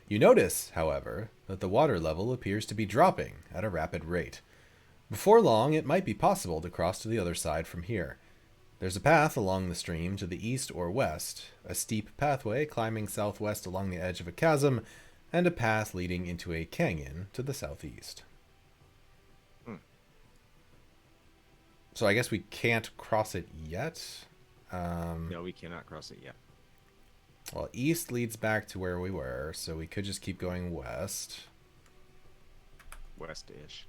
You notice, however, that the water level appears to be dropping at a rapid rate. Before long, it might be possible to cross to the other side from here. There's a path along the stream to the east or west, a steep pathway climbing southwest along the edge of a chasm, and a path leading into a canyon to the southeast. So I guess we can't cross it yet? No, we cannot cross it yet. Well, east leads back to where we were, so we could just keep going west. West-ish.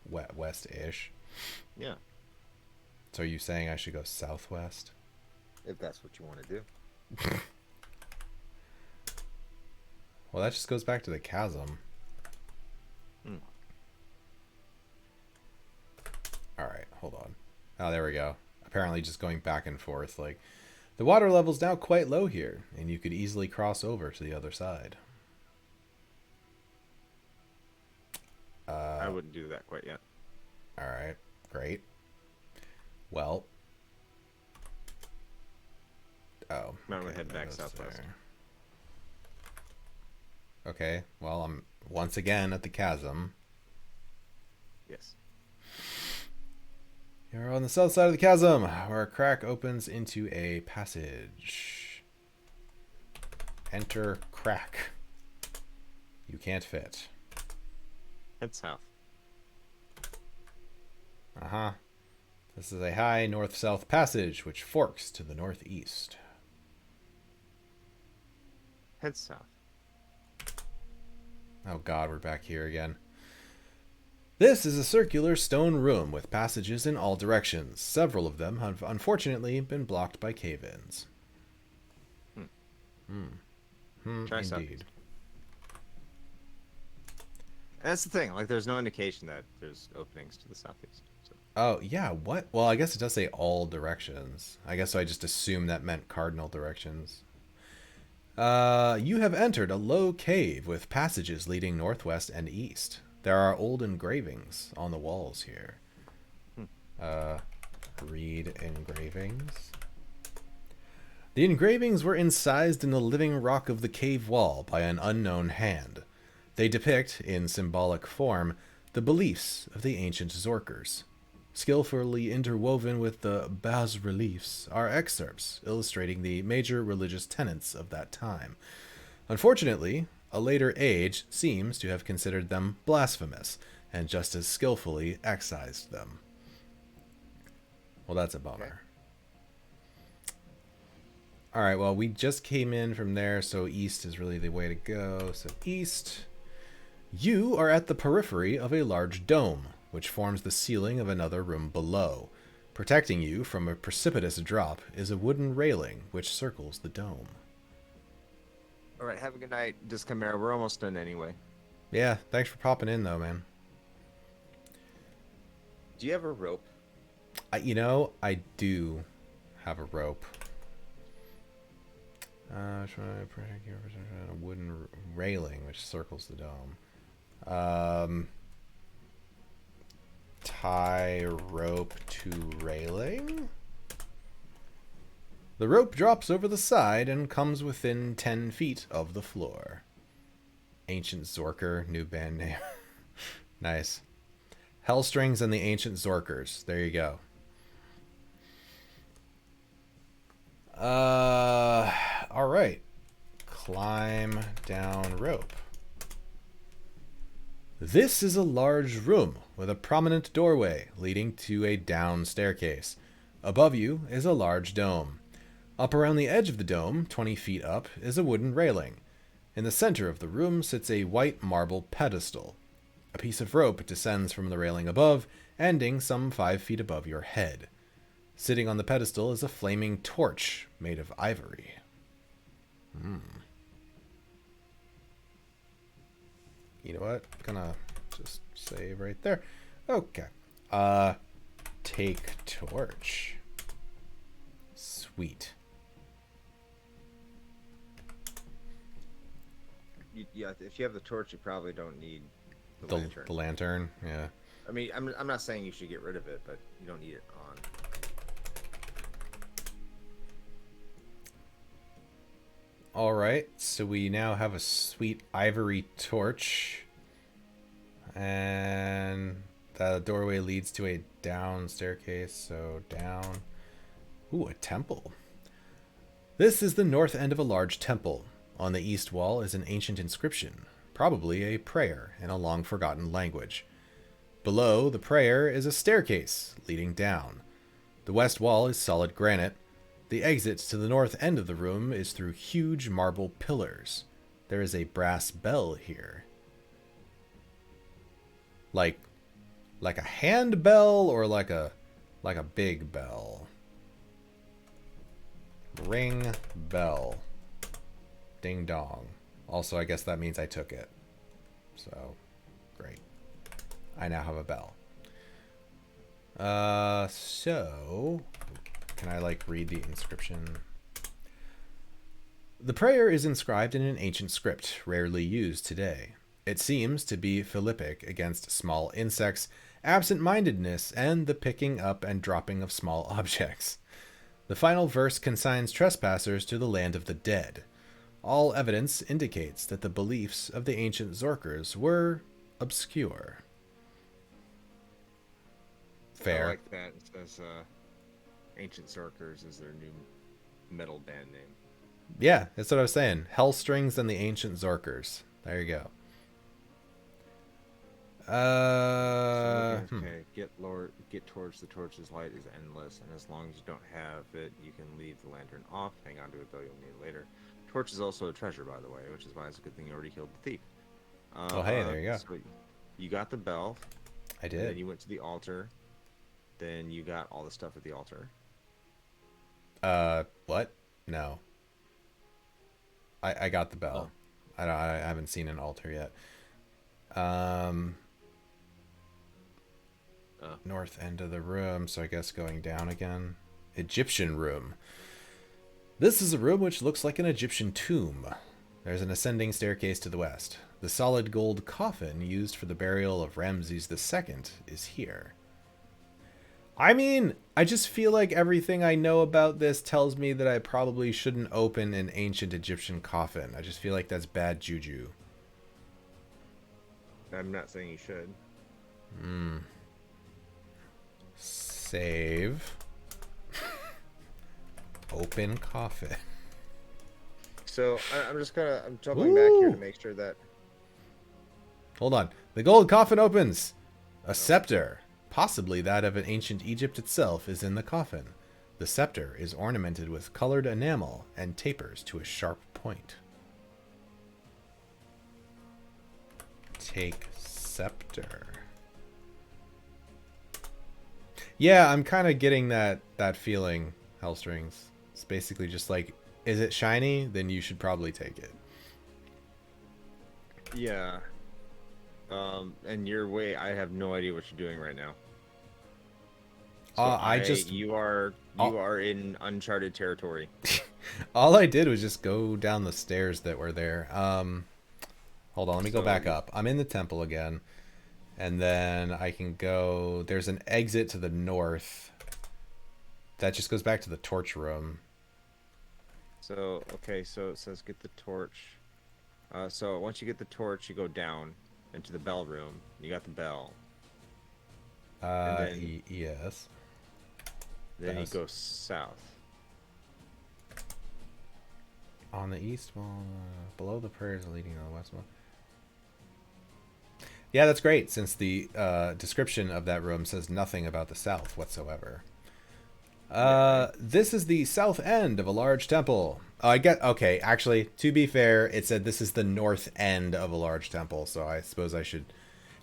West-ish? Yeah. So are you saying I should go southwest? If that's what you want to do. Well, that just goes back to the chasm. Hmm. All right, hold on. Oh, there we go. Apparently just going back and forth. Like, the water level's now quite low here, and you could easily cross over to the other side. I wouldn't do that quite yet. All right, great. Well, oh, I'm gonna okay, head back goes southwest. there. Okay, well, I'm once again at the chasm. Yes. You're on the south side of the chasm, where a crack opens into a passage. Enter crack. You can't fit. Head south. Uh-huh. This is a high north-south passage, which forks to the northeast. Head south. Oh god, we're back here again. This is a circular stone room with passages in all directions. Several of them have unfortunately been blocked by cave-ins. Try Indeed. southeast. And that's the thing. Like, there's no indication that there's openings to the southeast. So. Oh, yeah, what? Well, I guess it does say all directions. I guess I just assumed that meant cardinal directions. You have entered a low cave with passages leading northwest and east. There are old engravings on the walls here. Read engravings. The engravings were incised in the living rock of the cave wall by an unknown hand. They depict, in symbolic form, the beliefs of the ancient Zorkers. Skillfully interwoven with the bas-reliefs are excerpts illustrating the major religious tenets of that time. Unfortunately, a later age seems to have considered them blasphemous and just as skillfully excised them. Well, that's a bummer. Okay. Alright, well, we just came in from there, so east is really the way to go. So east. You are at the periphery of a large dome, which forms the ceiling of another room below. Protecting you from a precipitous drop is a wooden railing which circles the dome. All right. Have a good night, Discamera. We're almost done anyway. Yeah, thanks for popping in, though, man. Do you have a rope? I do have a rope. Try to protect you from a wooden railing which circles the dome. Tie rope to railing. The rope drops over the side and comes within 10 feet of the floor. Ancient Zorker, new band name. Nice. Hellstrings and the Ancient Zorkers. There you go. Alright. Climb down rope. This is a large room with a prominent doorway leading to a down staircase. Above you is a large dome. Up around the edge of the dome, 20 feet up, is a wooden railing. In the center of the room sits a white marble pedestal. A piece of rope descends from the railing above, ending some 5 feet above your head. Sitting on the pedestal is a flaming torch made of ivory. You know what? Gonna just save right there. Okay. Take torch. Sweet. Yeah, if you have the torch, you probably don't need the lantern. The lantern, yeah. I mean, I'm not saying you should get rid of it, but you don't need it on. Alright, so we now have a sweet ivory torch. And the doorway leads to a down staircase, so down. Ooh, a temple. This is the north end of a large temple. On the east wall is an ancient inscription, probably a prayer in a long-forgotten language. Below the prayer is a staircase leading down. The west wall is solid granite. The exit to the north end of the room is through huge marble pillars. There is a brass bell here. Like a hand bell or like a big bell? Ring bell. Ding dong. Also, I guess that means I took it. So, great. I now have a bell. So can I like read the inscription? The prayer is inscribed in an ancient script, rarely used today. It seems to be philippic against small insects, absent-mindedness, and the picking up and dropping of small objects. The final verse consigns trespassers to the land of the dead. All evidence indicates that the beliefs of the ancient Zorkers were obscure. Fair. I like that. It says Ancient Zorkers is their new metal band name. Yeah, that's what I was saying. Hellstrings and the Ancient Zorkers. There you go. Get towards the torch's light is endless, and as long as you don't have it, you can leave the lantern off. Hang on to it, though, you'll need it later. Torch is also a treasure, by the way, which is why it's a good thing you already killed the thief. Oh, hey, there you go. So you got the bell. I did. And then you went to the altar. Then you got all the stuff at the altar. What? No. I got the bell. Oh. I haven't seen an altar yet. North end of the room, so I guess going down again. Egyptian room. This is a room which looks like an Egyptian tomb. There's an ascending staircase to the west. The solid gold coffin used for the burial of Ramses II is here. I mean, I just feel like everything I know about this tells me that I probably shouldn't open an ancient Egyptian coffin. I just feel like that's bad juju. I'm not saying you should. Save. Open coffin. So I'm jumping back here to make sure that. Hold on. The gold coffin opens. A scepter, possibly that of an ancient Egypt itself, is in the coffin. The scepter is ornamented with colored enamel and tapers to a sharp point. Take scepter. Yeah, I'm kind of getting that feeling, Hellstrings. It's basically just like, is it shiny? Then you should probably take it. Yeah. And your way, I have no idea what you're doing right now. So you are in uncharted territory. All I did was just go down the stairs that were there. Hold on, let me go back up. I'm in the temple again. And then I can go... There's an exit to the north. That just goes back to the torch room. So, okay, so it says get the torch. So once you get the torch, you go down into the bell room. You got the bell. Yes. Then you go south. On the east wall, below the prayers leading to the west wall. Yeah, that's great, since the description of that room says nothing about the south whatsoever. This is the south end of a large temple. Okay, actually, to be fair, it said this is the north end of a large temple, so I suppose I should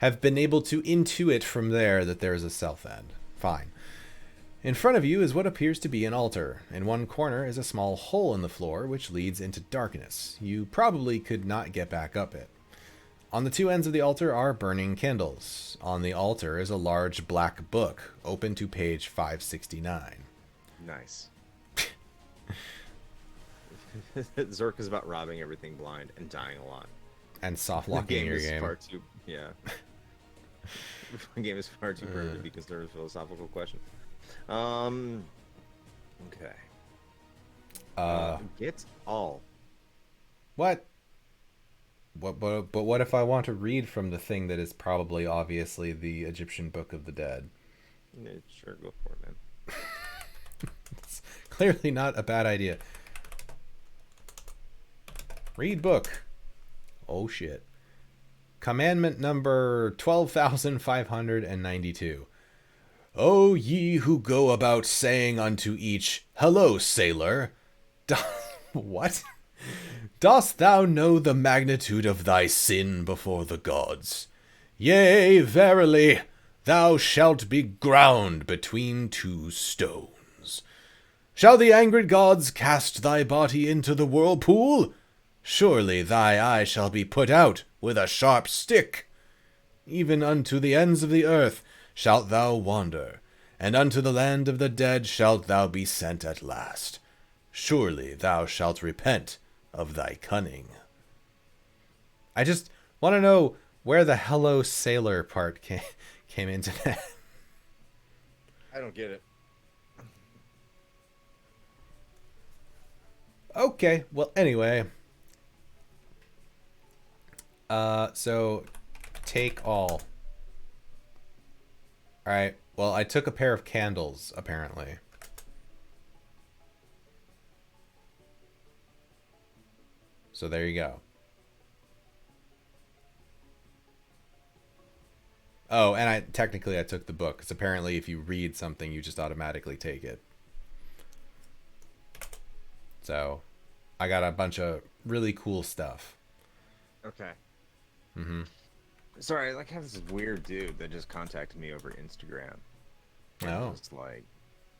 have been able to intuit from there that there is a south end. Fine. In front of you is what appears to be an altar. In one corner is a small hole in the floor, which leads into darkness. You probably could not get back up it. On the two ends of the altar are burning candles. On the altar is a large black book, open to page 569. Nice. Zork is about robbing everything blind and dying a lot. And soft locking your game. Yeah. The game is far too primitive to be considered a philosophical question. Okay. Get all. What? But what if I want to read from the thing that is probably obviously the Egyptian Book of the Dead? Yeah, sure, go for it, man. It's clearly not a bad idea. Read book. Oh shit. Commandment number 12,592. O ye who go about saying unto each, Hello, sailor. What? Dost thou know the magnitude of thy sin before the gods? Yea, verily, thou shalt be ground between two stones. Shall the angry gods cast thy body into the whirlpool? Surely thy eye shall be put out with a sharp stick. even unto the ends of the earth shalt thou wander, and unto the land of the dead shalt thou be sent at last. Surely thou shalt repent of thy cunning. I just want to know where the hello sailor part came into that. I don't get it. Okay, well, anyway. So take all. Alright, well, I took a pair of candles, apparently. So there you go. Oh, and I took the book, because apparently if you read something, you just automatically take it. So, I got a bunch of really cool stuff. Okay. Mm-hmm. Sorry, I like have this weird dude that just contacted me over Instagram. And Oh. was like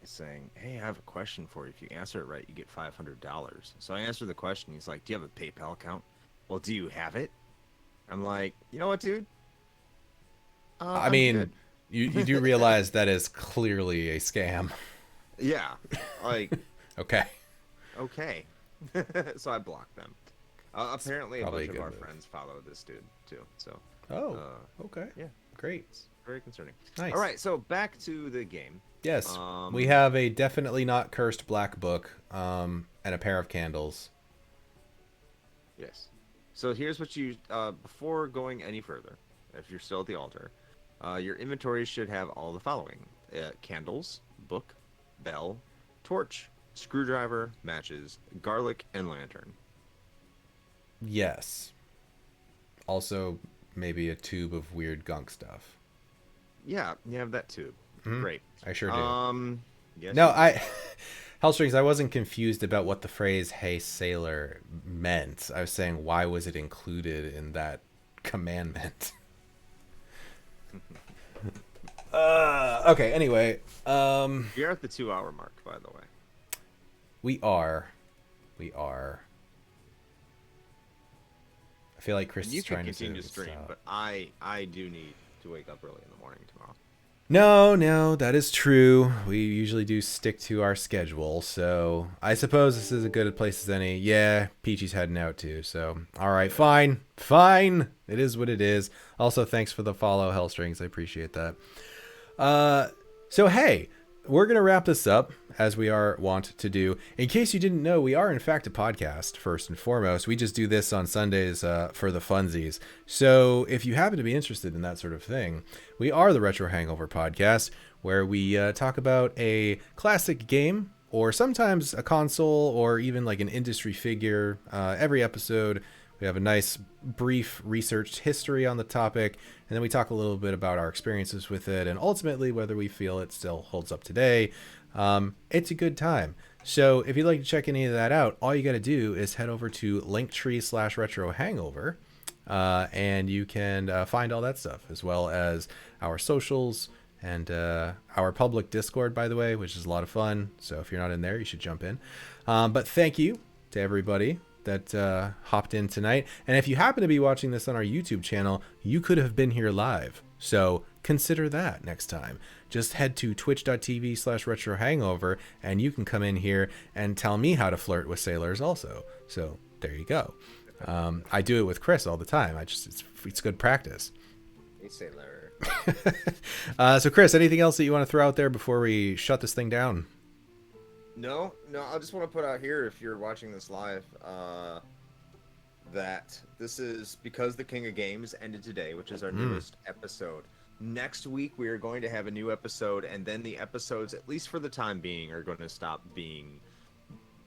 saying, "Hey, I have a question for you. If you answer it right, you get $500." So I answered the question. He's like, "Do you have a PayPal account?" "Well, do you have it?" I'm like, "You know what, dude? I I'm mean, good." you do realize that is clearly a scam. Yeah. Like, Okay. okay. So I blocked them. Apparently, a probably bunch a of our good move. friends follow this dude too. So, Oh, okay. yeah, Great. it's very concerning. Nice. All right, so back to the game. Yes, we have a definitely not cursed black book, and a pair of candles. Yes. So here's what you before going any further, if you're still at the altar, your inventory should have all the following: candles, book, bell, torch, screwdriver, matches, garlic, and lantern. Yes. Also, maybe a tube of weird gunk stuff. Yeah, you have that too. Mhm. Great. I sure do. Yes. No, You do. I Hellstrings, I wasn't confused about what the phrase "Hey sailor" meant. I was saying, why was it included in that commandment? Okay, anyway. You're at the 2 hour mark, by the way. We are. I feel like Chris You is can trying continue to to stream, stop. but I do need to wake up early in the morning tomorrow. No, that is true. We usually do stick to our schedule, so I suppose this is as good a place as any. Yeah, Peachy's heading out too, so alright, fine. It is what it is. Also, thanks for the follow, Hellstrings. I appreciate that. So hey, we're going to wrap this up, as we are wont to do. In case you didn't know, we are in fact a podcast, first and foremost. We just do this on Sundays for the funsies. So if you happen to be interested in that sort of thing, we are the Retro Hangover Podcast, where we talk about a classic game, or sometimes a console, or even like an industry figure. Every episode, we have a nice brief researched history on the topic, and then we talk a little bit about our experiences with it, and ultimately whether we feel it still holds up today. It's a good time. So if you'd like to check any of that out, all you got to do is head over to linktree/retrohangover, and you can find all that stuff, as well as our socials and our public Discord, by the way, which is a lot of fun. So if you're not in there, you should jump in. But thank you to everybody that hopped in tonight. And if you happen to be watching this on our YouTube channel, you could have been here live. So consider that next time. Just head to twitch.tv/retrohangover and you can come in here and tell me how to flirt with sailors also. So there you go. I do it with Chris all the time. It's good practice. Hey, sailor. So Chris, anything else that you want to throw out there before we shut this thing down? No, I just want to put out here, if you're watching this live, that this is because the King of Games ended today, which is our newest episode. Next week, we are going to have a new episode, and then the episodes, at least for the time being, are going to stop being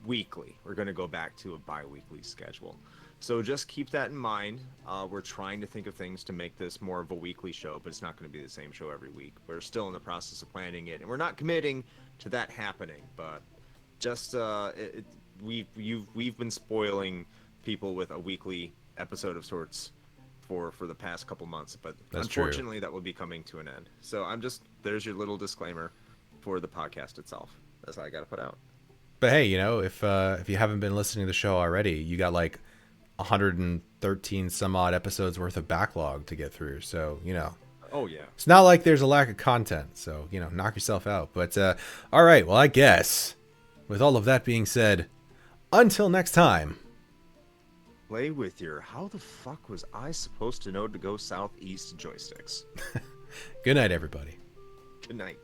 weekly. We're going to go back to a bi-weekly schedule. So just keep that in mind. We're trying to think of things to make this more of a weekly show, but it's not going to be the same show every week. We're still in the process of planning it, and we're not committing to that happening, but just we've been spoiling people with a weekly episode of sorts for the past couple months, but That's unfortunately that will be coming to an end. So there's your little disclaimer for the podcast itself. That's all I got to put out. But hey, if you haven't been listening to the show already, you got like 113 some odd episodes worth of backlog to get through. So, Oh yeah. it's not like there's a lack of content. So, knock yourself out. But, all right. Well, I guess with all of that being said, until next time. Play with your how the fuck was I supposed to know to go southeast joysticks? Good night, everybody. Good night.